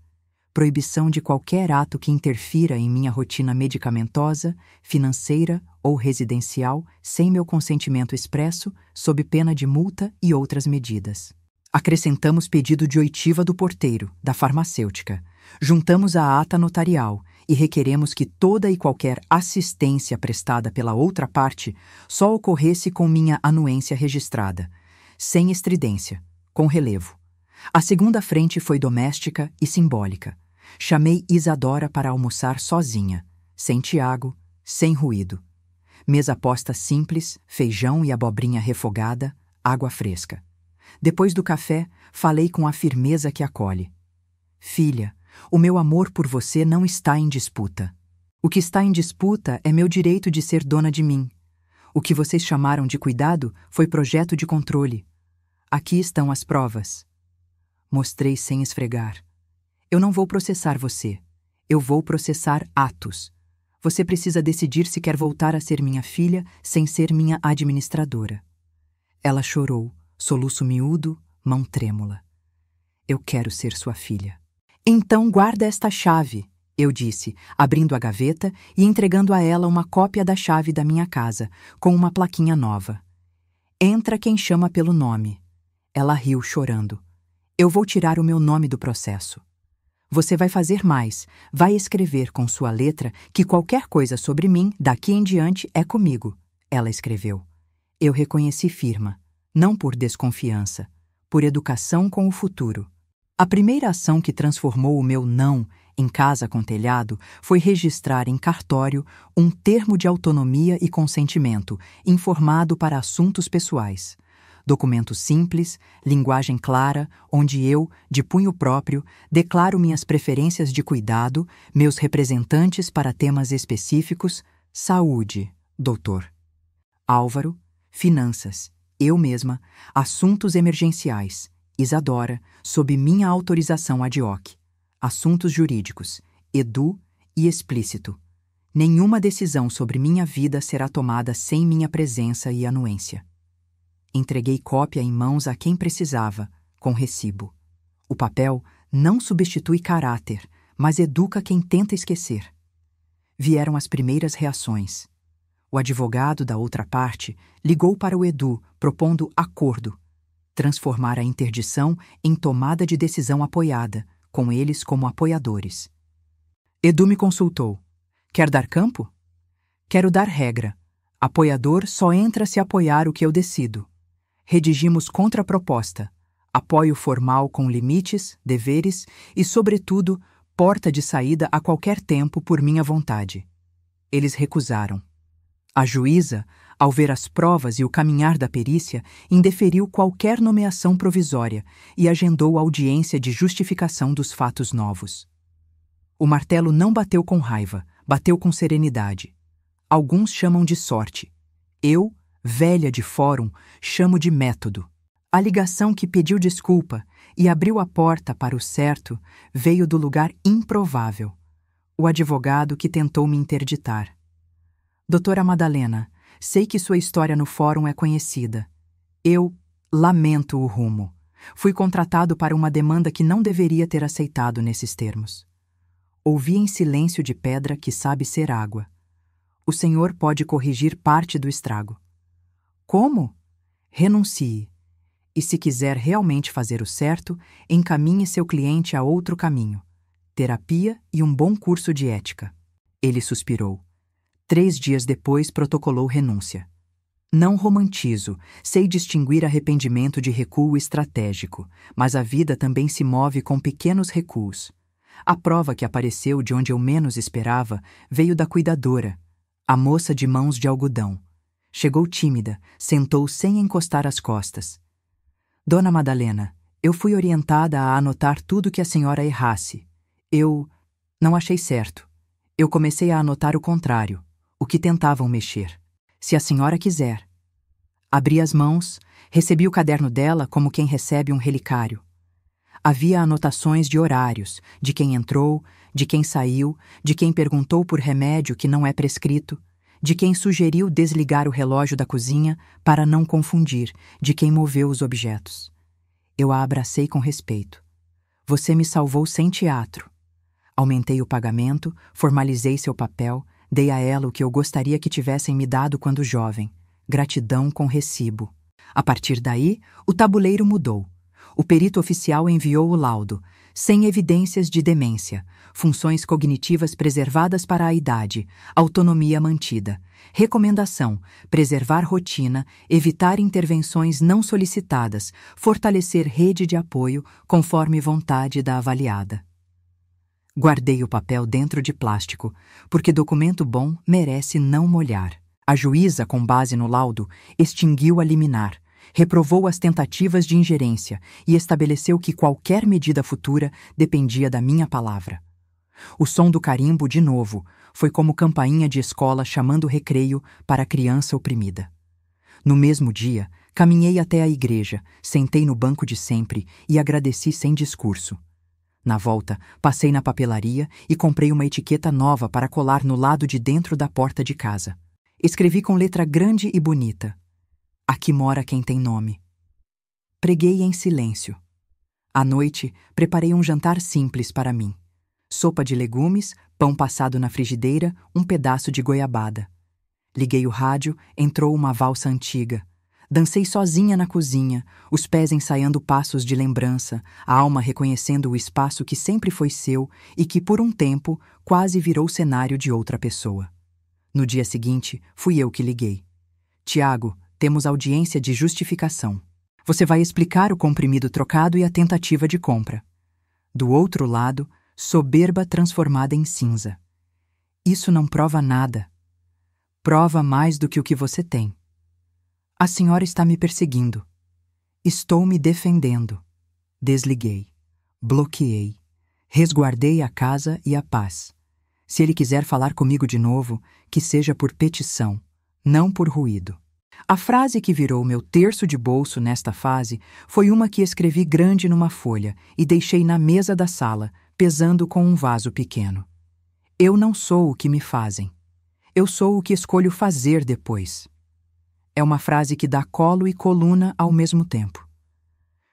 proibição de qualquer ato que interfira em minha rotina medicamentosa, financeira ou residencial sem meu consentimento expresso, sob pena de multa e outras medidas. Acrescentamos pedido de oitiva do porteiro, da farmacêutica. Juntamos a ata notarial e requeremos que toda e qualquer assistência prestada pela outra parte só ocorresse com minha anuência registrada, sem estridência, com relevo. A segunda frente foi doméstica e simbólica. Chamei Isadora para almoçar sozinha, sem Tiago, sem ruído. Mesa posta simples, feijão e abobrinha refogada, água fresca. Depois do café, falei com a firmeza que acolhe. Filha, o meu amor por você não está em disputa. O que está em disputa é meu direito de ser dona de mim. O que vocês chamaram de cuidado foi projeto de controle. Aqui estão as provas. Mostrei sem esfregar. Eu não vou processar você. Eu vou processar atos. Você precisa decidir se quer voltar a ser minha filha sem ser minha administradora. Ela chorou, soluço miúdo, mão trêmula. Eu quero ser sua filha. Então guarda esta chave, eu disse, abrindo a gaveta e entregando a ela uma cópia da chave da minha casa, com uma plaquinha nova. Entra quem chama pelo nome. Ela riu, chorando. Eu vou tirar o meu nome do processo. Você vai fazer mais, vai escrever com sua letra que qualquer coisa sobre mim, daqui em diante, é comigo, ela escreveu. Eu reconheci firma, não por desconfiança, por educação com o futuro. A primeira ação que transformou o meu não em casa com telhado foi registrar em cartório um termo de autonomia e consentimento informado para assuntos pessoais. Documento simples, linguagem clara, onde eu, de punho próprio, declaro minhas preferências de cuidado, meus representantes para temas específicos: saúde, doutor. Álvaro, finanças, eu mesma, assuntos emergenciais, Isadora, sob minha autorização ad hoc. Assuntos jurídicos, Edu e explícito. Nenhuma decisão sobre minha vida será tomada sem minha presença e anuência. Entreguei cópia em mãos a quem precisava, com recibo. O papel não substitui caráter, mas educa quem tenta esquecer. Vieram as primeiras reações. O advogado da outra parte ligou para o Edu, propondo acordo. Transformar a interdição em tomada de decisão apoiada, com eles como apoiadores. Edu me consultou. Quer dar campo? Quero dar regra. Apoiador só entra se apoiar o que eu decido. Redigimos contraproposta. Apoio formal com limites, deveres e, sobretudo, porta de saída a qualquer tempo por minha vontade. Eles recusaram. A juíza, ao ver as provas e o caminhar da perícia, indeferiu qualquer nomeação provisória e agendou a audiência de justificação dos fatos novos. O martelo não bateu com raiva, bateu com serenidade. Alguns chamam de sorte. Eu, velha de fórum, chamo de método. A ligação que pediu desculpa e abriu a porta para o certo veio do lugar improvável. O advogado que tentou me interditar. Doutora Madalena, sei que sua história no fórum é conhecida. Eu lamento o rumo. Fui contratado para uma demanda que não deveria ter aceitado nesses termos. Ouvi em silêncio de pedra que sabe ser água. O senhor pode corrigir parte do estrago. Como? Renuncie. E se quiser realmente fazer o certo, encaminhe seu cliente a outro caminho. Terapia e um bom curso de ética. Ele suspirou. 3 dias depois protocolou renúncia. Não romantizo, sei distinguir arrependimento de recuo estratégico, mas a vida também se move com pequenos recuos. A prova que apareceu de onde eu menos esperava veio da cuidadora, a moça de mãos de algodão. Chegou tímida, sentou sem encostar as costas. Dona Madalena, eu fui orientada a anotar tudo que a senhora errasse. Eu não achei certo. Eu comecei a anotar o contrário, o que tentavam mexer. Se a senhora quiser. Abri as mãos, recebi o caderno dela como quem recebe um relicário. Havia anotações de horários, de quem entrou, de quem saiu, de quem perguntou por remédio que não é prescrito, de quem sugeriu desligar o relógio da cozinha para não confundir, de quem moveu os objetos. Eu a abracei com respeito. Você me salvou sem teatro. Aumentei o pagamento, formalizei seu papel, dei a ela o que eu gostaria que tivessem me dado quando jovem. Gratidão com recibo. A partir daí, o tabuleiro mudou. O perito oficial enviou o laudo, sem evidências de demência, funções cognitivas preservadas para a idade, autonomia mantida. Recomendação: preservar rotina, evitar intervenções não solicitadas, fortalecer rede de apoio conforme vontade da avaliada. Guardei o papel dentro de plástico, porque documento bom merece não molhar. A juíza, com base no laudo, extinguiu a liminar, reprovou as tentativas de ingerência e estabeleceu que qualquer medida futura dependia da minha palavra. O som do carimbo, de novo, foi como campainha de escola chamando o recreio para a criança oprimida. No mesmo dia, caminhei até a igreja, sentei no banco de sempre e agradeci sem discurso. Na volta, passei na papelaria e comprei uma etiqueta nova para colar no lado de dentro da porta de casa. Escrevi com letra grande e bonita: Aqui mora quem tem nome. Preguei em silêncio. À noite, preparei um jantar simples para mim. Sopa de legumes, pão passado na frigideira, um pedaço de goiabada. Liguei o rádio, entrou uma valsa antiga. Dancei sozinha na cozinha, os pés ensaiando passos de lembrança, a alma reconhecendo o espaço que sempre foi seu e que, por um tempo, quase virou cenário de outra pessoa. No dia seguinte, fui eu que liguei. Tiago, temos audiência de justificação. Você vai explicar o comprimido trocado e a tentativa de compra. Do outro lado, soberba transformada em cinza. Isso não prova nada. Prova mais do que o que você tem. A senhora está me perseguindo. Estou me defendendo. Desliguei. Bloqueei. Resguardei a casa e a paz. Se ele quiser falar comigo de novo, que seja por petição, não por ruído. A frase que virou meu terço de bolso nesta fase foi uma que escrevi grande numa folha e deixei na mesa da sala, pesando com um vaso pequeno. Eu não sou o que me fazem. Eu sou o que escolho fazer depois. É uma frase que dá colo e coluna ao mesmo tempo.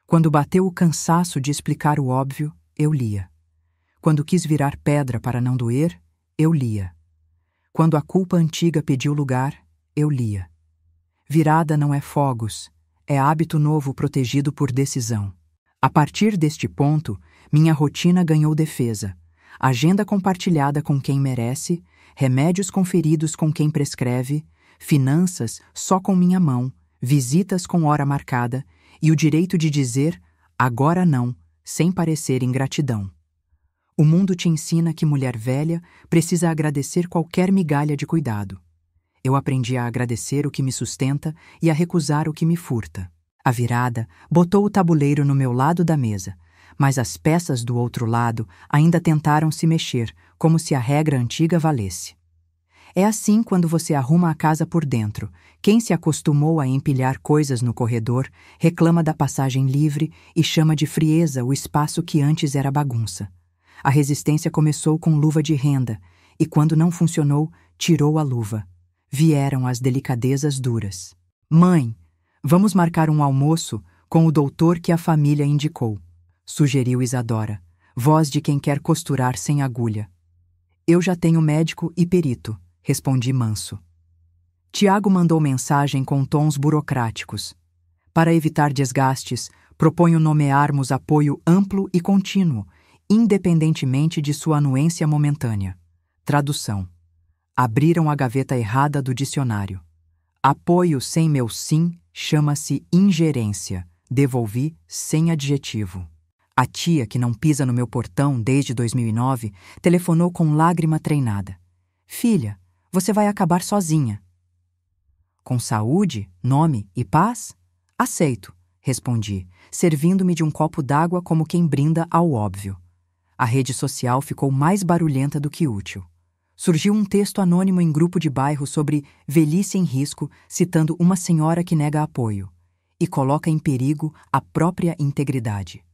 Quando bateu o cansaço de explicar o óbvio, eu lia. Quando quis virar pedra para não doer, eu lia. Quando a culpa antiga pediu lugar, eu lia. Virada não é fogos, é hábito novo protegido por decisão. A partir deste ponto, minha rotina ganhou defesa. Agenda compartilhada com quem merece, remédios conferidos com quem prescreve, finanças só com minha mão, visitas com hora marcada e o direito de dizer agora não, sem parecer ingratidão. O mundo te ensina que mulher velha precisa agradecer qualquer migalha de cuidado. Eu aprendi a agradecer o que me sustenta e a recusar o que me furta. A virada botou o tabuleiro no meu lado da mesa, mas as peças do outro lado ainda tentaram se mexer, como se a regra antiga valesse. É assim quando você arruma a casa por dentro. Quem se acostumou a empilhar coisas no corredor reclama da passagem livre e chama de frieza o espaço que antes era bagunça. A resistência começou com luva de renda e, quando não funcionou, tirou a luva. Vieram as delicadezas duras. Mãe, vamos marcar um almoço com o doutor que a família indicou, sugeriu Isadora, voz de quem quer costurar sem agulha. Eu já tenho médico e perito, respondi manso. Tiago mandou mensagem com tons burocráticos. Para evitar desgastes, proponho nomearmos apoio amplo e contínuo, independentemente de sua anuência momentânea. Tradução. Abriram a gaveta errada do dicionário. Apoio sem meu sim chama-se ingerência. Devolvi sem adjetivo. A tia, que não pisa no meu portão desde 2009, telefonou com lágrima treinada. Filha, você vai acabar sozinha. Com saúde, nome e paz? Aceito, respondi, servindo-me de um copo d'água como quem brinda ao óbvio. A rede social ficou mais barulhenta do que útil. Surgiu um texto anônimo em grupo de bairro sobre velhice em risco, citando uma senhora que nega apoio e coloca em perigo a própria integridade.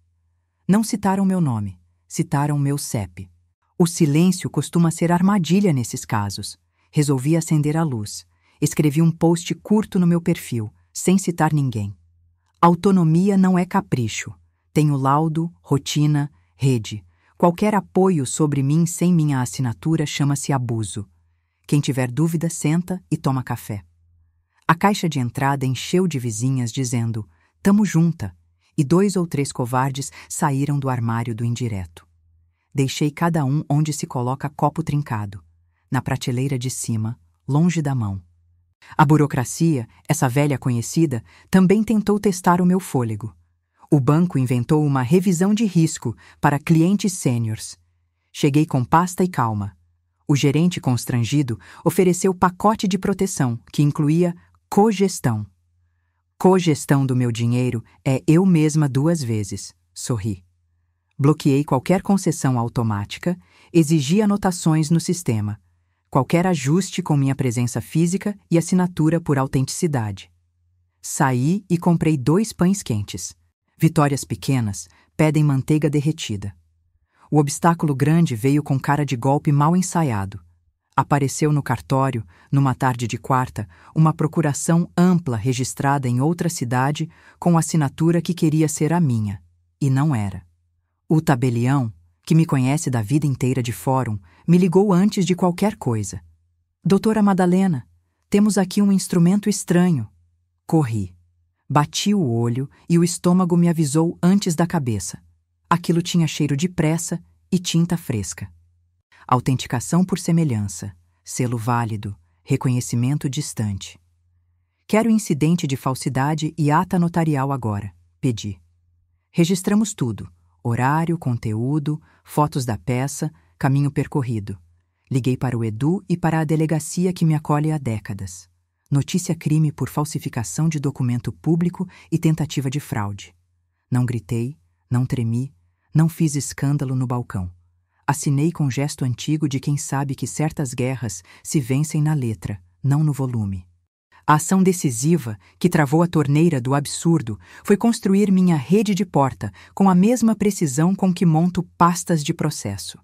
Não citaram meu nome, citaram meu CEP. O silêncio costuma ser armadilha nesses casos. Resolvi acender a luz. Escrevi um post curto no meu perfil, sem citar ninguém. Autonomia não é capricho. Tenho laudo, rotina, rede. Qualquer apoio sobre mim sem minha assinatura chama-se abuso. Quem tiver dúvida, senta e toma café. A caixa de entrada encheu de vizinhas dizendo, tamo junta, e 2 ou 3 covardes saíram do armário do indireto. Deixei cada um onde se coloca copo trincado, na prateleira de cima, longe da mão. A burocracia, essa velha conhecida, também tentou testar o meu fôlego. O banco inventou uma revisão de risco para clientes sêniors. Cheguei com pasta e calma. O gerente constrangido ofereceu pacote de proteção, que incluía cogestão. Cogestão do meu dinheiro é eu mesma 2 vezes, sorri. Bloqueei qualquer concessão automática, exigi anotações no sistema, qualquer ajuste com minha presença física e assinatura por autenticidade. Saí e comprei 2 pães quentes. Vitórias pequenas pedem manteiga derretida. O obstáculo grande veio com cara de golpe mal ensaiado. Apareceu no cartório, numa tarde de quarta, uma procuração ampla registrada em outra cidade com assinatura que queria ser a minha, e não era. O tabelião, que me conhece da vida inteira de fórum, me ligou antes de qualquer coisa. Doutora Madalena, temos aqui um instrumento estranho. Corri. Bati o olho e o estômago me avisou antes da cabeça. Aquilo tinha cheiro de pressa e tinta fresca. Autenticação por semelhança, selo válido, reconhecimento distante. Quero incidente de falsidade e ata notarial agora, pedi. Registramos tudo, Horário, conteúdo, fotos da peça, caminho percorrido. Liguei para o Edu e para a delegacia que me acolhe há décadas. Notícia-crime por falsificação de documento público e tentativa de fraude. Não gritei, não tremi, não fiz escândalo no balcão. Assinei com gesto antigo de quem sabe que certas guerras se vencem na letra, não no volume. A ação decisiva, que travou a torneira do absurdo, foi construir minha rede de porta com a mesma precisão com que monto pastas de processo.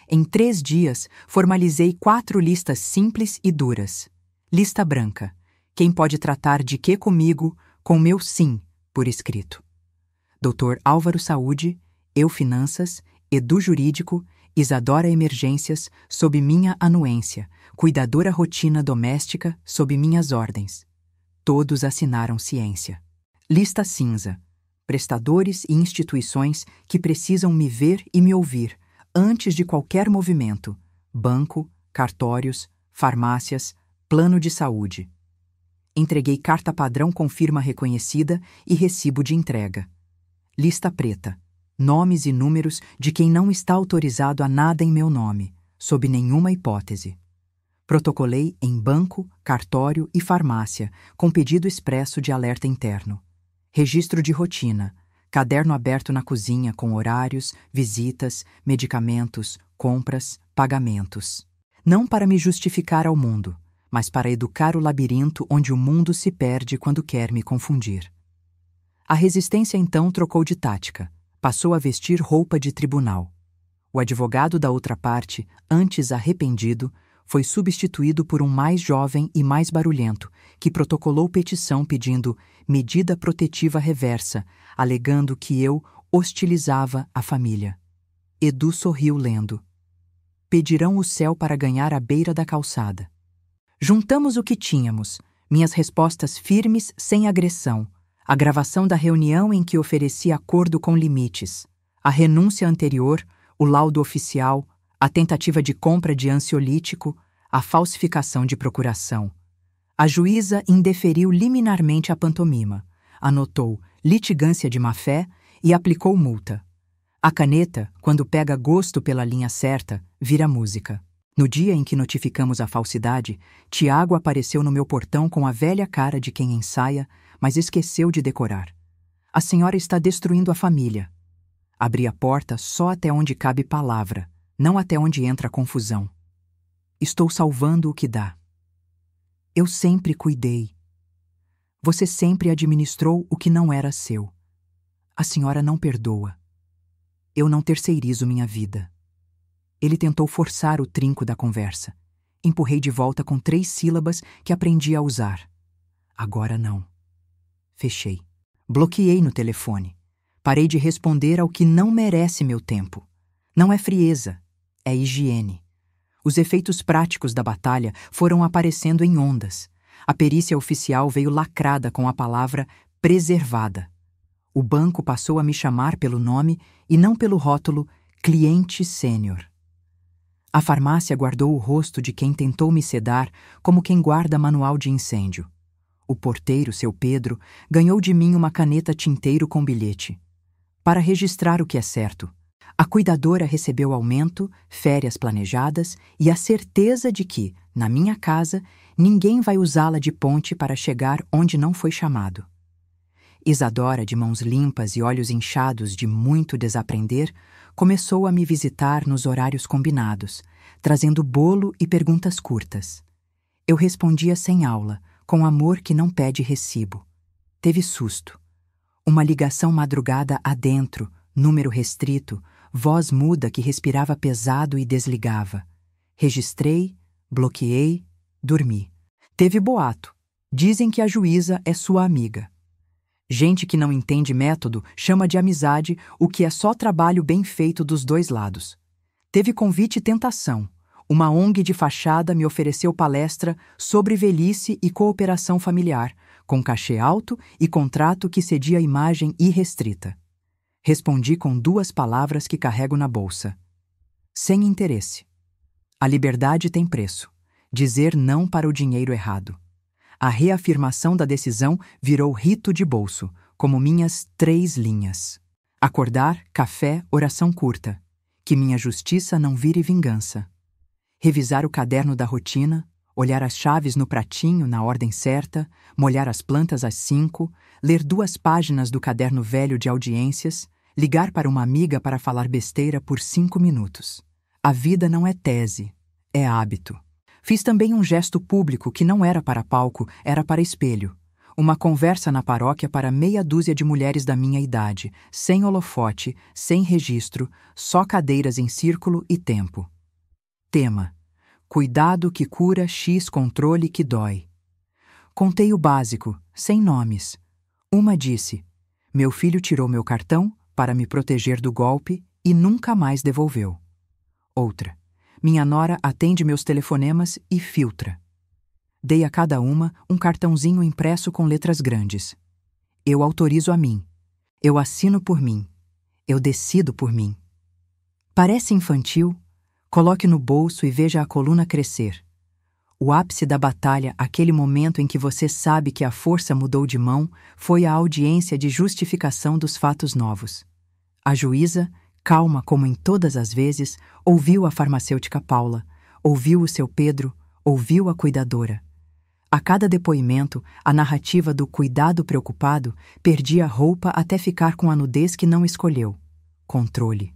Em 3 dias, formalizei 4 listas simples e duras. Lista branca. Quem pode tratar de quê comigo, com meu sim, por escrito. Dr. Álvaro Saúde, eu Finanças, Edu Jurídico, Isadora Emergências, sob minha anuência, cuidadora rotina doméstica, sob minhas ordens. Todos assinaram ciência. Lista cinza. Prestadores e instituições que precisam me ver e me ouvir antes de qualquer movimento. Banco, cartórios, farmácias, plano de saúde. Entreguei carta padrão com firma reconhecida e recibo de entrega. Lista preta. Nomes e números de quem não está autorizado a nada em meu nome, sob nenhuma hipótese. Protocolei em banco, cartório e farmácia, com pedido expresso de alerta interno. Registro de rotina, caderno aberto na cozinha com horários, visitas, medicamentos, compras, pagamentos. Não para me justificar ao mundo, mas para educar o labirinto onde o mundo se perde quando quer me confundir. A resistência então trocou de tática. Passou a vestir roupa de tribunal. O advogado da outra parte, antes arrependido, foi substituído por um mais jovem e mais barulhento, que protocolou petição pedindo medida protetiva reversa, alegando que eu hostilizava a família. Edu sorriu lendo. Pedirão o céu para ganhar à beira da calçada. Juntamos o que tínhamos, minhas respostas firmes sem agressão, a gravação da reunião em que ofereci acordo com limites, a renúncia anterior, o laudo oficial, a tentativa de compra de ansiolítico, a falsificação de procuração. A juíza indeferiu liminarmente a pantomima, anotou litigância de má-fé e aplicou multa. A caneta, quando pega gosto pela linha certa, vira música. No dia em que notificamos a falsidade, Tiago apareceu no meu portão com a velha cara de quem ensaia, mas esqueceu de decorar. A senhora está destruindo a família. Abri a porta só até onde cabe palavra, não até onde entra a confusão. Estou salvando o que dá. Eu sempre cuidei. Você sempre administrou o que não era seu. A senhora não perdoa. Eu não terceirizo minha vida. Ele tentou forçar o trinco da conversa. Empurrei de volta com 3 sílabas que aprendi a usar. Agora não. Fechei. Bloqueei no telefone. Parei de responder ao que não merece meu tempo. Não é frieza, é higiene. Os efeitos práticos da batalha foram aparecendo em ondas. A perícia oficial veio lacrada com a palavra preservada. O banco passou a me chamar pelo nome e não pelo rótulo cliente sênior. A farmácia guardou o rosto de quem tentou me sedar como quem guarda manual de incêndio. O porteiro, seu Pedro, ganhou de mim uma caneta tinteiro com bilhete. Para registrar o que é certo. A cuidadora recebeu aumento, férias planejadas e a certeza de que, na minha casa, ninguém vai usá-la de ponte para chegar onde não foi chamado. Isadora, de mãos limpas e olhos inchados de muito desaprender, começou a me visitar nos horários combinados, trazendo bolo e perguntas curtas. Eu respondia sem aula, com amor que não pede recibo. Teve susto. Uma ligação madrugada adentro, número restrito, voz muda que respirava pesado e desligava. Registrei, bloqueei, dormi. Teve boato. Dizem que a juíza é sua amiga. Gente que não entende método chama de amizade o que é só trabalho bem feito dos 2 lados. Teve convite e tentação. Uma ONG de fachada me ofereceu palestra sobre velhice e cooperação familiar, com cachê alto e contrato que cedia imagem irrestrita. Respondi com 2 palavras que carrego na bolsa. Sem interesse. A liberdade tem preço. Dizer não para o dinheiro errado. A reafirmação da decisão virou rito de bolso, como minhas 3 linhas. Acordar, café, oração curta. Que minha justiça não vire vingança. Revisar o caderno da rotina, olhar as chaves no pratinho na ordem certa, molhar as plantas às 5, ler 2 páginas do caderno velho de audiências, ligar para uma amiga para falar besteira por 5 minutos. A vida não é tese, é hábito. Fiz também um gesto público que não era para palco, era para espelho. Uma conversa na paróquia para meia dúzia de mulheres da minha idade, sem holofote, sem registro, só cadeiras em círculo e tempo. Tema: cuidado que cura X controle que dói. Contei o básico, sem nomes. Uma disse: meu filho tirou meu cartão para me proteger do golpe e nunca mais devolveu. Outra: minha nora atende meus telefonemas e filtra. Dei a cada uma um cartãozinho impresso com letras grandes. Eu autorizo a mim. Eu assino por mim. Eu decido por mim. Parece infantil? Coloque no bolso e veja a coluna crescer. O ápice da batalha, aquele momento em que você sabe que a força mudou de mão, foi a audiência de justificação dos fatos novos. A juíza, calma como em todas as vezes, ouviu a farmacêutica Paula, ouviu o seu Pedro, ouviu a cuidadora. A cada depoimento, a narrativa do cuidado preocupado perdia a roupa até ficar com a nudez que não escolheu. Controle.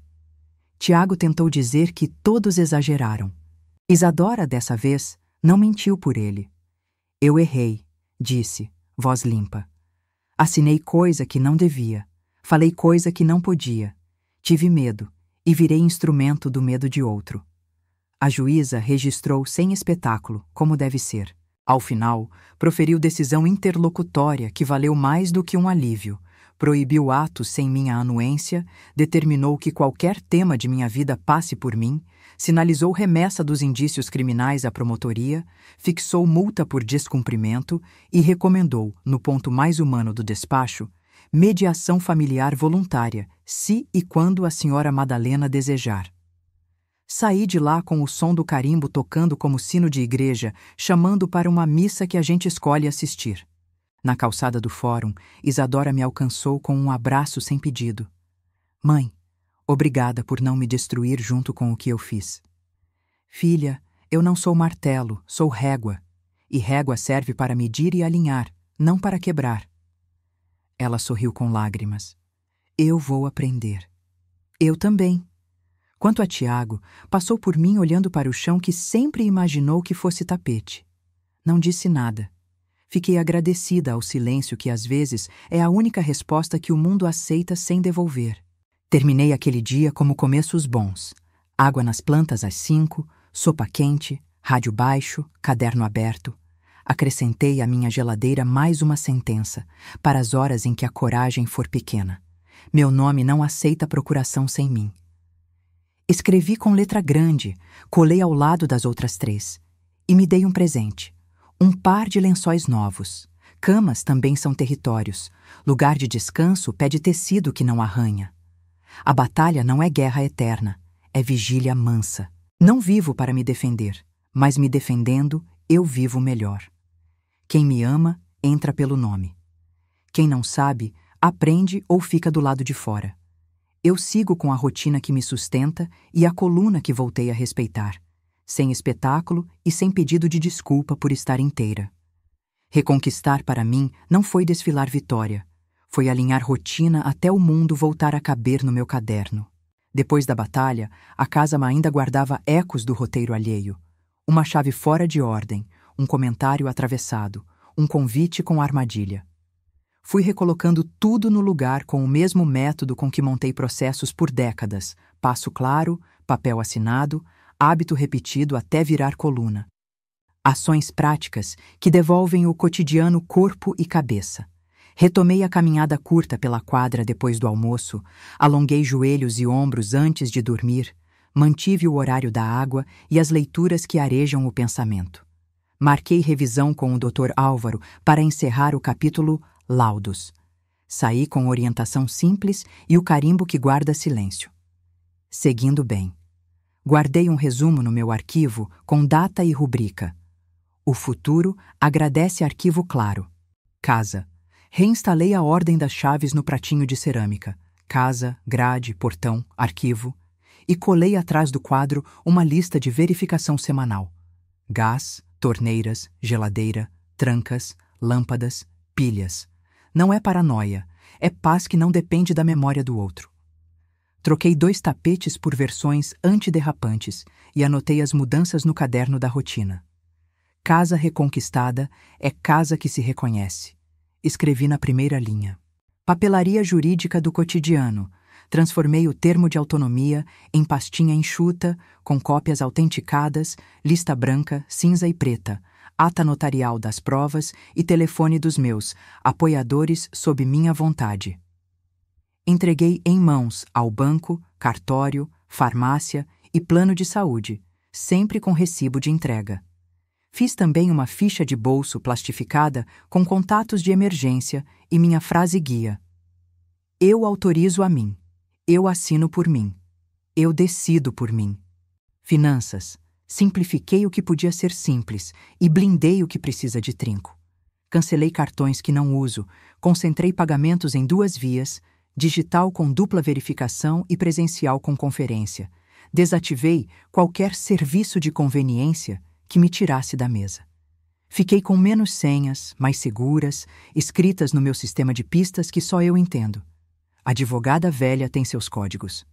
Tiago tentou dizer que todos exageraram. Isadora, dessa vez, não mentiu por ele. Eu errei, disse, voz limpa. Assinei coisa que não devia. Falei coisa que não podia. Tive medo e virei instrumento do medo de outro. A juíza registrou sem espetáculo, como deve ser. Ao final, proferiu decisão interlocutória que valeu mais do que um alívio, proibiu atos sem minha anuência, determinou que qualquer tema de minha vida passe por mim, sinalizou remessa dos indícios criminais à promotoria, fixou multa por descumprimento e recomendou, no ponto mais humano do despacho, mediação familiar voluntária, se e quando a senhora Madalena desejar. Saí de lá com o som do carimbo tocando como sino de igreja, chamando para uma missa que a gente escolhe assistir. Na calçada do fórum, Isadora me alcançou com um abraço sem pedido. Mãe, obrigada por não me destruir junto com o que eu fiz. Filha, eu não sou martelo, sou régua. E régua serve para medir e alinhar, não para quebrar. Ela sorriu com lágrimas. Eu vou aprender. Eu também. Quanto a Tiago, passou por mim olhando para o chão que sempre imaginou que fosse tapete. Não disse nada. Fiquei agradecida ao silêncio que às vezes é a única resposta que o mundo aceita sem devolver. Terminei aquele dia como começos bons. Água nas plantas às 5, sopa quente, rádio baixo, caderno aberto. Acrescentei à minha geladeira mais uma sentença, para as horas em que a coragem for pequena. Meu nome não aceita procuração sem mim. Escrevi com letra grande, colei ao lado das outras 3. E me dei um presente. Um par de lençóis novos. Camas também são territórios. Lugar de descanso pede tecido que não arranha. A batalha não é guerra eterna, é vigília mansa. Não vivo para me defender, mas me defendendo, eu vivo melhor. Quem me ama, entra pelo nome. Quem não sabe, aprende ou fica do lado de fora. Eu sigo com a rotina que me sustenta e a coluna que voltei a respeitar, sem espetáculo e sem pedido de desculpa por estar inteira. Reconquistar para mim não foi desfilar vitória, foi alinhar rotina até o mundo voltar a caber no meu caderno. Depois da batalha, a casa ainda guardava ecos do roteiro alheio. Uma chave fora de ordem, um comentário atravessado, um convite com armadilha. Fui recolocando tudo no lugar com o mesmo método com que montei processos por décadas, passo claro, papel assinado, hábito repetido até virar coluna. Ações práticas que devolvem o cotidiano corpo e cabeça. Retomei a caminhada curta pela quadra depois do almoço, alonguei joelhos e ombros antes de dormir, mantive o horário da água e as leituras que arejam o pensamento. Marquei revisão com o Dr. Álvaro para encerrar o capítulo Laudos. Saí com orientação simples e o carimbo que guarda silêncio. Seguindo bem. Guardei um resumo no meu arquivo com data e rubrica. O futuro agradece arquivo claro. Casa. Reinstalei a ordem das chaves no pratinho de cerâmica. casa, grade, portão, arquivo, e colei atrás do quadro uma lista de verificação semanal. Gás, torneiras, geladeira, trancas, lâmpadas, pilhas. Não é paranoia, é paz que não depende da memória do outro. Troquei 2 tapetes por versões antiderrapantes e anotei as mudanças no caderno da rotina. Casa reconquistada é casa que se reconhece. Escrevi na primeira linha. Papelaria jurídica do cotidiano. Transformei o termo de autonomia em pastinha enxuta, com cópias autenticadas, lista branca, cinza e preta, ata notarial das provas e telefone dos meus apoiadores sob minha vontade. Entreguei em mãos ao banco, cartório, farmácia e plano de saúde, sempre com recibo de entrega. Fiz também uma ficha de bolso plastificada com contatos de emergência e minha frase guia. Eu autorizo a mim. Eu assino por mim. Eu decido por mim. Finanças. Simplifiquei o que podia ser simples e blindei o que precisa de trinco. Cancelei cartões que não uso, concentrei pagamentos em 2 vias, digital com dupla verificação e presencial com conferência. Desativei qualquer serviço de conveniência que me tirasse da mesa. Fiquei com menos senhas, mais seguras, escritas no meu sistema de pistas que só eu entendo. Advogada velha tem seus códigos.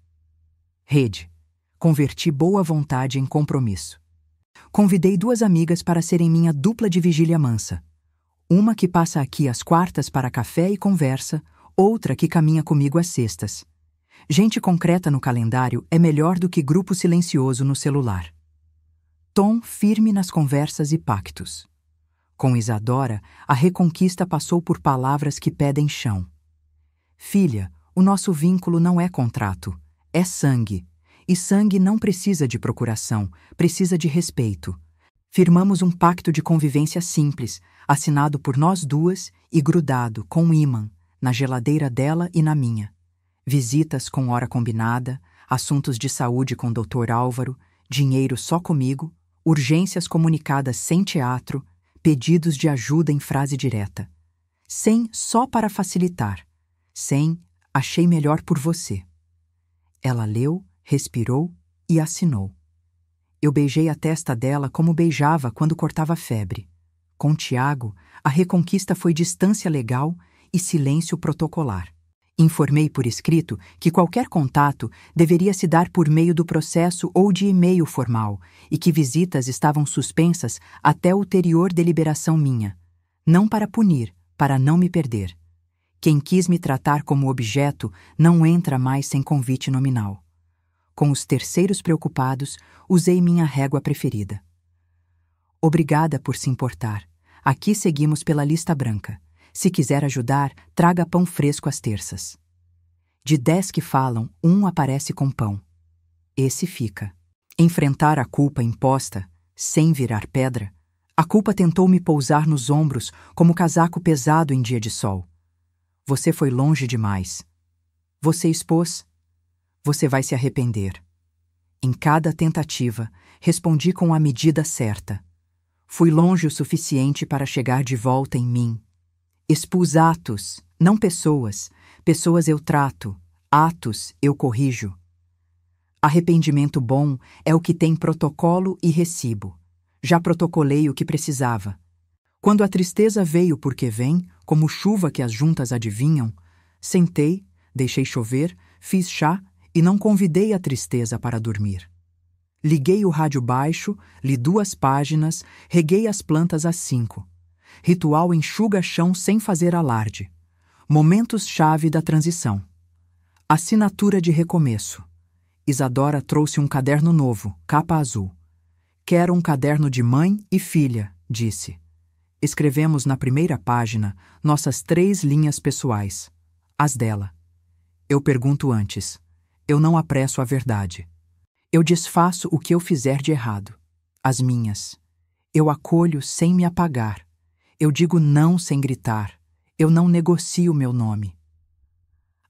Rede. Converti boa vontade em compromisso. Convidei 2 amigas para serem minha dupla de vigília mansa. Uma que passa aqui às quartas para café e conversa, outra que caminha comigo às sextas. Gente concreta no calendário é melhor do que grupo silencioso no celular. Tom firme nas conversas e pactos. Com Isadora, a reconquista passou por palavras que pedem chão. Filha, o nosso vínculo não é contrato, é sangue. E sangue não precisa de procuração, precisa de respeito. Firmamos um pacto de convivência simples, assinado por nós 2 e grudado, com ímã, na geladeira dela e na minha. Visitas com hora combinada, assuntos de saúde com Dr. Álvaro, dinheiro só comigo, urgências comunicadas sem teatro, pedidos de ajuda em frase direta. Sem só para facilitar. Sem achei melhor por você. Ela leu, respirou e assinou. Eu beijei a testa dela como beijava quando cortava febre. Com Tiago, a reconquista foi distância legal e silêncio protocolar. Informei por escrito que qualquer contato deveria se dar por meio do processo ou de e-mail formal e que visitas estavam suspensas até ulterior deliberação minha. Não para punir, para não me perder. Quem quis me tratar como objeto não entra mais sem convite nominal. Com os terceiros preocupados, usei minha régua preferida. Obrigada por se importar. Aqui seguimos pela lista branca. Se quiser ajudar, traga pão fresco às terças. De 10 que falam, 1 aparece com pão. Esse fica. Enfrentar a culpa imposta, sem virar pedra, a culpa tentou me pousar nos ombros como casaco pesado em dia de sol. Você foi longe demais. Você expôs. Você vai se arrepender. Em cada tentativa, respondi com a medida certa. Fui longe o suficiente para chegar de volta em mim. Expus atos, não pessoas. Pessoas eu trato, atos eu corrijo. Arrependimento bom é o que tem protocolo e recibo. Já protocolei o que precisava. Quando a tristeza veio porque vem, como chuva que as juntas adivinham, sentei, deixei chover, fiz chá e não convidei a tristeza para dormir. Liguei o rádio baixo, li 2 páginas, reguei as plantas às 5. Ritual enxuga-chão sem fazer alarde. Momentos-chave da transição. Assinatura de recomeço. Isadora trouxe um caderno novo, capa azul. Quero um caderno de mãe e filha, disse. Escrevemos na primeira página nossas 3 linhas pessoais. As dela. Eu pergunto antes. Eu não apresso a verdade. Eu desfaço o que eu fizer de errado. As minhas. Eu acolho sem me apagar. Eu digo não sem gritar. Eu não negocio meu nome.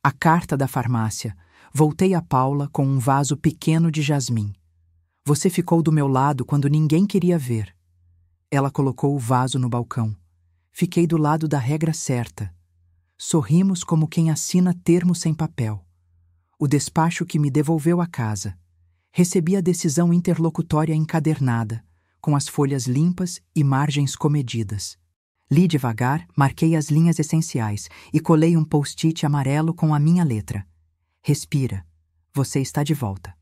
A carta da farmácia. Voltei a Paula com um vaso pequeno de jasmim. Você ficou do meu lado quando ninguém queria ver. Ela colocou o vaso no balcão. Fiquei do lado da regra certa. Sorrimos como quem assina termo sem papel. O despacho que me devolveu a casa. Recebi a decisão interlocutória encadernada, com as folhas limpas e margens comedidas. Li devagar, marquei as linhas essenciais e colei um post-it amarelo com a minha letra. Respira. Você está de volta.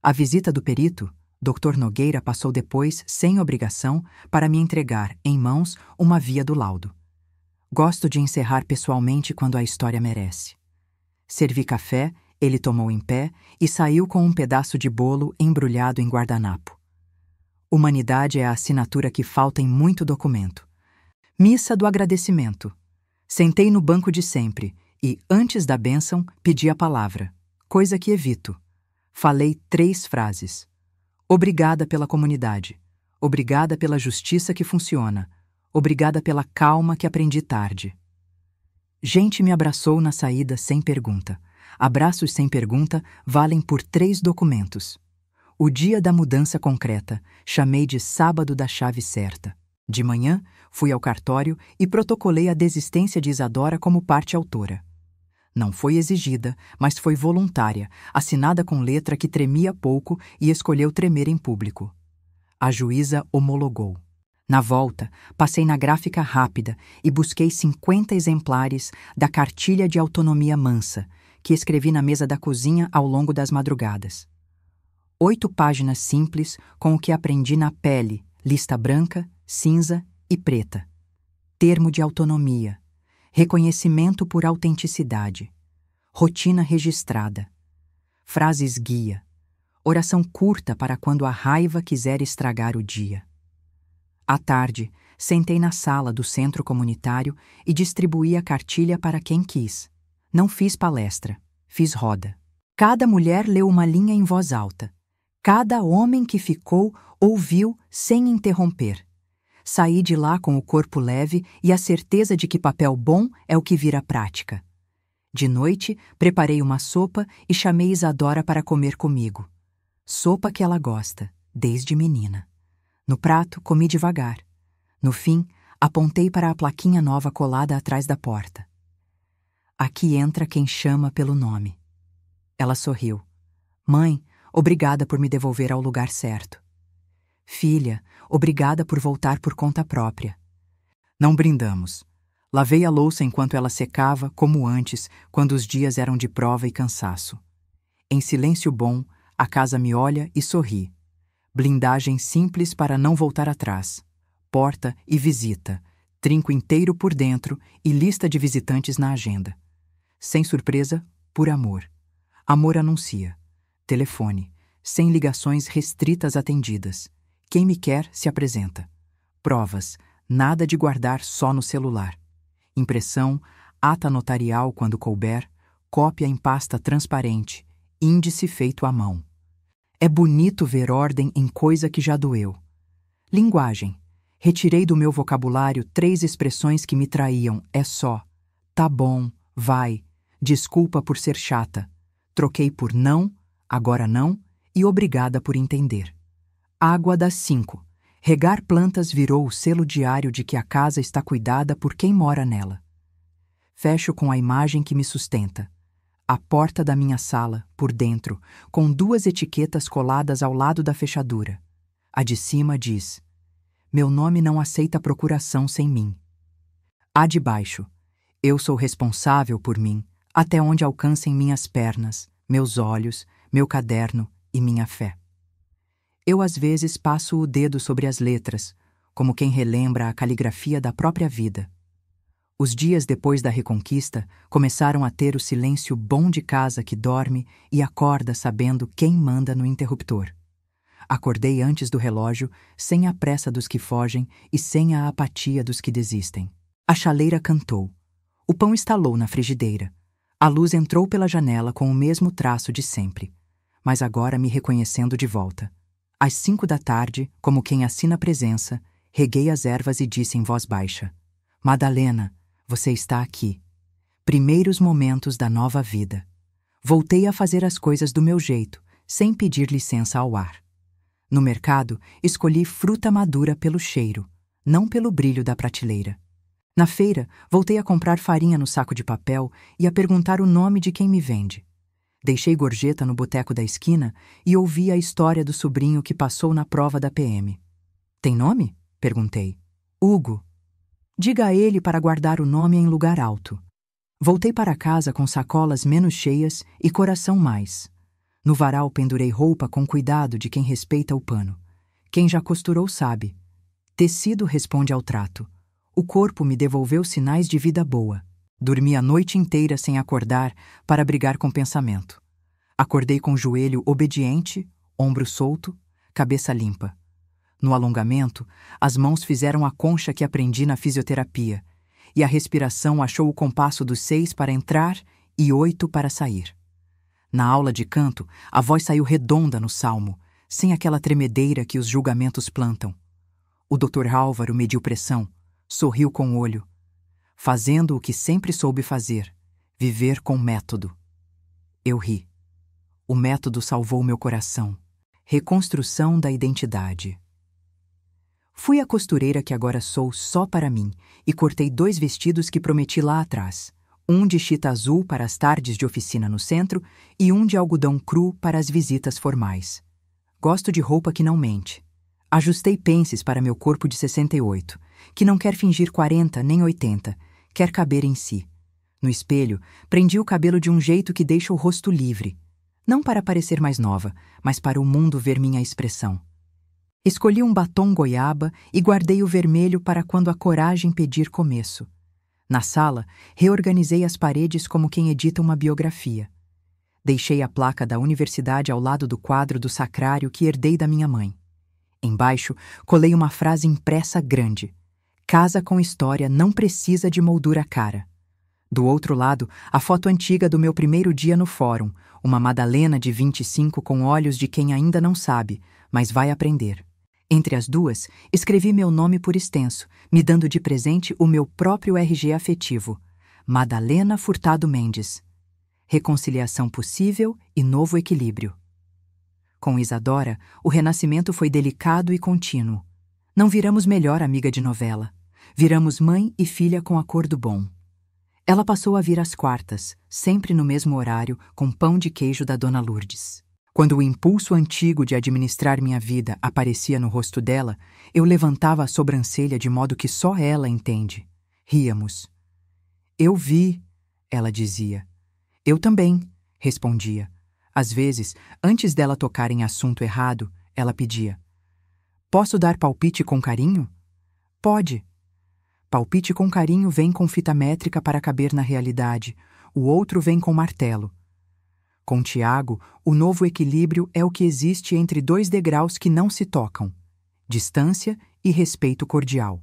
A visita do perito, Dr. Nogueira, passou depois, sem obrigação, para me entregar, em mãos, uma via do laudo. Gosto de encerrar pessoalmente quando a história merece. Servi café, ele tomou em pé e saiu com um pedaço de bolo embrulhado em guardanapo. Humanidade é a assinatura que falta em muito documento. Missa do agradecimento. Sentei no banco de sempre e, antes da bênção, pedi a palavra, coisa que evito. Falei 3 frases. Obrigada pela comunidade. Obrigada pela justiça que funciona. Obrigada pela calma que aprendi tarde. Gente me abraçou na saída sem pergunta. Abraços sem pergunta valem por 3 documentos. O dia da mudança concreta, chamei de sábado da chave certa. De manhã, fui ao cartório e protocolei a desistência de Isadora como parte autora. Não foi exigida, mas foi voluntária, assinada com letra que tremia pouco e escolheu tremer em público. A juíza homologou. Na volta, passei na gráfica rápida e busquei 50 exemplares da Cartilha de Autonomia Mansa, que escrevi na mesa da cozinha ao longo das madrugadas. 8 páginas simples com o que aprendi na pele, lista branca, cinza e preta. Termo de autonomia, reconhecimento por autenticidade, rotina registrada, frases guia, oração curta para quando a raiva quiser estragar o dia. À tarde, sentei na sala do centro comunitário e distribuí a cartilha para quem quis. Não fiz palestra, fiz roda. Cada mulher leu uma linha em voz alta. Cada homem que ficou ouviu sem interromper. Saí de lá com o corpo leve e a certeza de que papel bom é o que vira prática. De noite, preparei uma sopa e chamei Isadora para comer comigo. Sopa que ela gosta, desde menina. No prato, comi devagar. No fim, apontei para a plaquinha nova colada atrás da porta. Aqui entra quem chama pelo nome. Ela sorriu. Mãe, obrigada por me devolver ao lugar certo. Filha, obrigada por voltar por conta própria. Não brindamos. Lavei a louça enquanto ela secava, como antes, quando os dias eram de prova e cansaço. Em silêncio bom, a casa me olha e sorri. Blindagem simples para não voltar atrás. Porta e visita. Trinco inteiro por dentro e lista de visitantes na agenda. Sem surpresa, por amor. Amor anuncia. Telefone. Sem ligações restritas atendidas. Quem me quer se apresenta. Provas. Nada de guardar só no celular. Impressão, ata notarial quando couber, cópia em pasta transparente, índice feito à mão. É bonito ver ordem em coisa que já doeu. Linguagem. Retirei do meu vocabulário 3 expressões que me traíam. É só. Tá bom, vai. Desculpa por ser chata. Troquei por não, agora não e obrigada por entender. Água das 5. Regar plantas virou o selo diário de que a casa está cuidada por quem mora nela. Fecho com a imagem que me sustenta. A porta da minha sala, por dentro, com 2 etiquetas coladas ao lado da fechadura. A de cima diz: meu nome não aceita procuração sem mim. A de baixo: eu sou responsável por mim, até onde alcancem minhas pernas, meus olhos, meu caderno e minha fé. Eu às vezes passo o dedo sobre as letras, como quem relembra a caligrafia da própria vida. Os dias depois da Reconquista começaram a ter o silêncio bom de casa que dorme e acorda sabendo quem manda no interruptor. Acordei antes do relógio, sem a pressa dos que fogem e sem a apatia dos que desistem. A chaleira cantou. O pão estalou na frigideira. A luz entrou pela janela com o mesmo traço de sempre, mas agora me reconhecendo de volta. Às 5 da tarde, como quem assina presença, reguei as ervas e disse em voz baixa: Madalena, você está aqui. Primeiros momentos da nova vida. Voltei a fazer as coisas do meu jeito, sem pedir licença ao ar. No mercado, escolhi fruta madura pelo cheiro, não pelo brilho da prateleira. Na feira, voltei a comprar farinha no saco de papel e a perguntar o nome de quem me vende. Deixei gorjeta no boteco da esquina e ouvi a história do sobrinho que passou na prova da PM. Tem nome? Perguntei. Hugo. Diga a ele para guardar o nome em lugar alto. Voltei para casa com sacolas menos cheias e coração mais. No varal pendurei roupa com cuidado de quem respeita o pano. Quem já costurou sabe. Tecido responde ao trato. O corpo me devolveu sinais de vida boa. Dormi a noite inteira sem acordar para brigar com o pensamento. Acordei com o joelho obediente, ombro solto, cabeça limpa. No alongamento, as mãos fizeram a concha que aprendi na fisioterapia, e a respiração achou o compasso dos 6 para entrar e 8 para sair. Na aula de canto, a voz saiu redonda no salmo, sem aquela tremedeira que os julgamentos plantam. O Dr. Álvaro mediu pressão, sorriu com o olho, fazendo o que sempre soube fazer, viver com método. Eu ri. O método salvou meu coração. Reconstrução da identidade. Fui a costureira que agora sou só para mim e cortei 2 vestidos que prometi lá atrás. Um de chita azul para as tardes de oficina no centro e um de algodão cru para as visitas formais. Gosto de roupa que não mente. Ajustei pences para meu corpo de 68, que não quer fingir 40 nem 80, quer caber em si. No espelho, prendi o cabelo de um jeito que deixa o rosto livre. Não para parecer mais nova, mas para o mundo ver minha expressão. Escolhi um batom goiaba e guardei o vermelho para quando a coragem pedir começo. Na sala, reorganizei as paredes como quem edita uma biografia. Deixei a placa da universidade ao lado do quadro do sacrário que herdei da minha mãe. Embaixo, colei uma frase impressa grande. Casa com história não precisa de moldura cara. Do outro lado, a foto antiga do meu primeiro dia no fórum, uma Madalena de 25 com olhos de quem ainda não sabe, mas vai aprender. Entre as duas, escrevi meu nome por extenso, me dando de presente o meu próprio RG afetivo, Madalena Furtado Mendes. Reconciliação possível e novo equilíbrio. Com Isadora, o renascimento foi delicado e contínuo. Não viramos melhor amiga de novela. Viramos mãe e filha com acordo bom. Ela passou a vir às quartas, sempre no mesmo horário, com pão de queijo da Dona Lourdes. Quando o impulso antigo de administrar minha vida aparecia no rosto dela, eu levantava a sobrancelha de modo que só ela entende. Ríamos. Eu vi, ela dizia. Eu também, respondia. Às vezes, antes dela tocar em assunto errado, ela pedia. Posso dar palpite com carinho? Pode. Palpite com carinho vem com fita métrica para caber na realidade, o outro vem com martelo. Com Tiago, o novo equilíbrio é o que existe entre 2 degraus que não se tocam: distância e respeito cordial.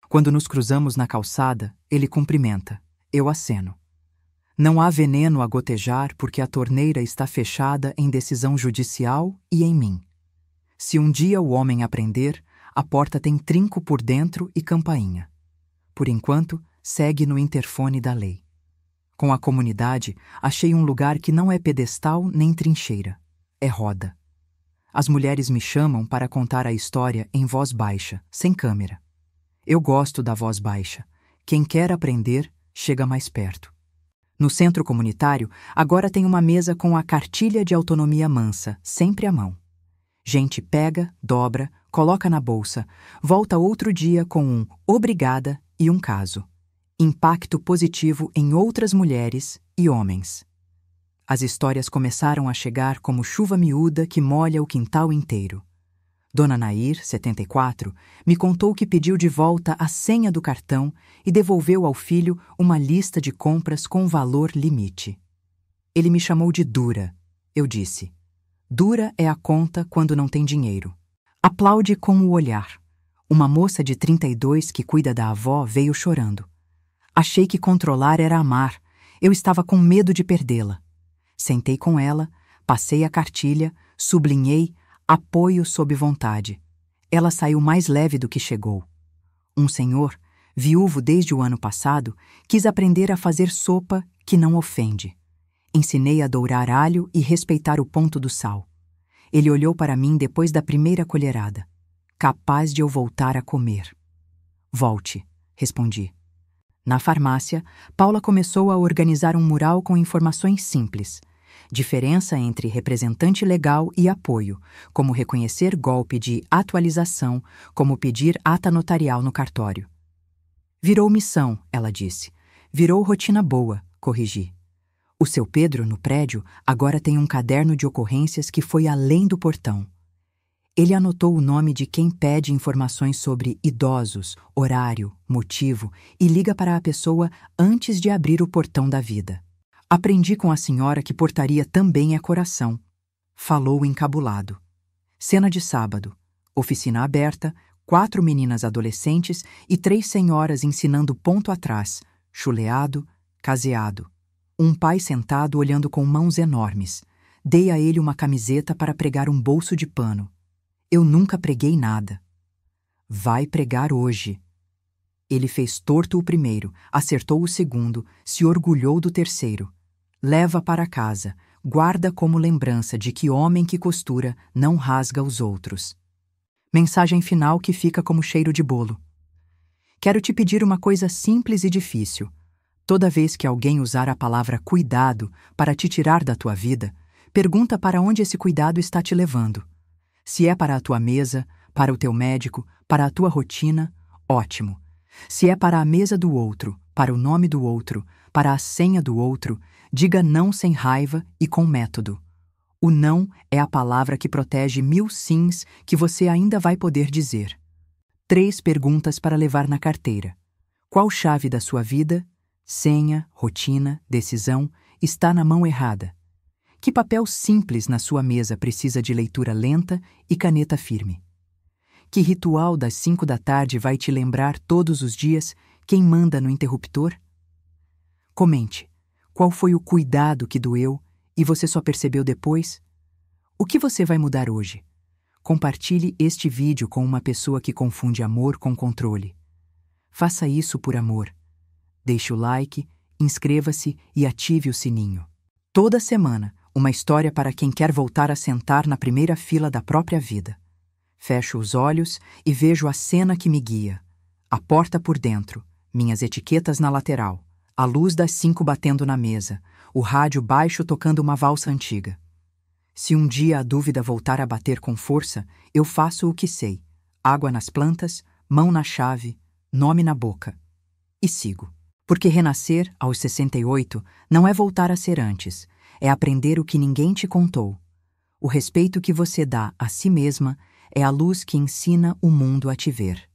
Quando nos cruzamos na calçada, ele cumprimenta, eu aceno. Não há veneno a gotejar porque a torneira está fechada em decisão judicial e em mim. Se um dia o homem aprender, a porta tem trinco por dentro e campainha. Por enquanto, segue no interfone da lei. Com a comunidade, achei um lugar que não é pedestal nem trincheira. É roda. As mulheres me chamam para contar a história em voz baixa, sem câmera. Eu gosto da voz baixa. Quem quer aprender, chega mais perto. No centro comunitário, agora tem uma mesa com a cartilha de autonomia mansa, sempre à mão. Gente pega, dobra, coloca na bolsa, volta outro dia com um obrigada e um caso. Impacto positivo em outras mulheres e homens. As histórias começaram a chegar como chuva miúda que molha o quintal inteiro. Dona Nair, 74, me contou que pediu de volta a senha do cartão e devolveu ao filho uma lista de compras com valor limite. Ele me chamou de dura. Eu disse, dura é a conta quando não tem dinheiro. Aplaude com o olhar. Uma moça de 32 que cuida da avó veio chorando. Achei que controlar era amar. Eu estava com medo de perdê-la. Sentei com ela, passei a cartilha, sublinhei apoio sob vontade. Ela saiu mais leve do que chegou. Um senhor, viúvo desde o ano passado, quis aprender a fazer sopa que não ofende. Ensinei a dourar alho e respeitar o ponto do sal. Ele olhou para mim depois da primeira colherada. Capaz de eu voltar a comer. Volte, respondi. Na farmácia, Paula começou a organizar um mural com informações simples. Diferença entre representante legal e apoio, como reconhecer golpe de atualização, como pedir ata notarial no cartório. Virou missão, ela disse. Virou rotina boa, corrigi. O seu Pedro, no prédio, agora tem um caderno de ocorrências que foi além do portão. Ele anotou o nome de quem pede informações sobre idosos, horário, motivo e liga para a pessoa antes de abrir o portão da vida. Aprendi com a senhora que portaria também é coração. Falou encabulado. Cena de sábado. Oficina aberta, 4 meninas adolescentes e 3 senhoras ensinando ponto atrás, chuleado, caseado. Um pai sentado olhando com mãos enormes. Dei a ele uma camiseta para pregar um bolso de pano. Eu nunca preguei nada. Vai pregar hoje. Ele fez torto o primeiro, acertou o segundo, se orgulhou do terceiro. Leva para casa, guarda como lembrança de que homem que costura não rasga os outros. Mensagem final que fica como cheiro de bolo. Quero te pedir uma coisa simples e difícil. Toda vez que alguém usar a palavra cuidado para te tirar da tua vida, pergunta para onde esse cuidado está te levando. Se é para a tua mesa, para o teu médico, para a tua rotina, ótimo. Se é para a mesa do outro, para o nome do outro, para a senha do outro, diga não sem raiva e com método. O não é a palavra que protege 1000 sims que você ainda vai poder dizer. 3 perguntas para levar na carteira. Qual chave da sua vida, senha, rotina, decisão, está na mão errada? Que papel simples na sua mesa precisa de leitura lenta e caneta firme? Que ritual das 5 da tarde vai te lembrar todos os dias quem manda no interruptor? Comente. Qual foi o cuidado que doeu e você só percebeu depois? O que você vai mudar hoje? Compartilhe este vídeo com uma pessoa que confunde amor com controle. Faça isso por amor. Deixe o like, inscreva-se e ative o sininho. Toda semana, uma história para quem quer voltar a sentar na primeira fila da própria vida. Fecho os olhos e vejo a cena que me guia. A porta por dentro, minhas etiquetas na lateral, a luz das 5 batendo na mesa, o rádio baixo tocando uma valsa antiga. Se um dia a dúvida voltar a bater com força, eu faço o que sei. Água nas plantas, mão na chave, nome na boca. E sigo. Porque renascer, aos 68, não é voltar a ser antes, é aprender o que ninguém te contou. O respeito que você dá a si mesma é a luz que ensina o mundo a te ver.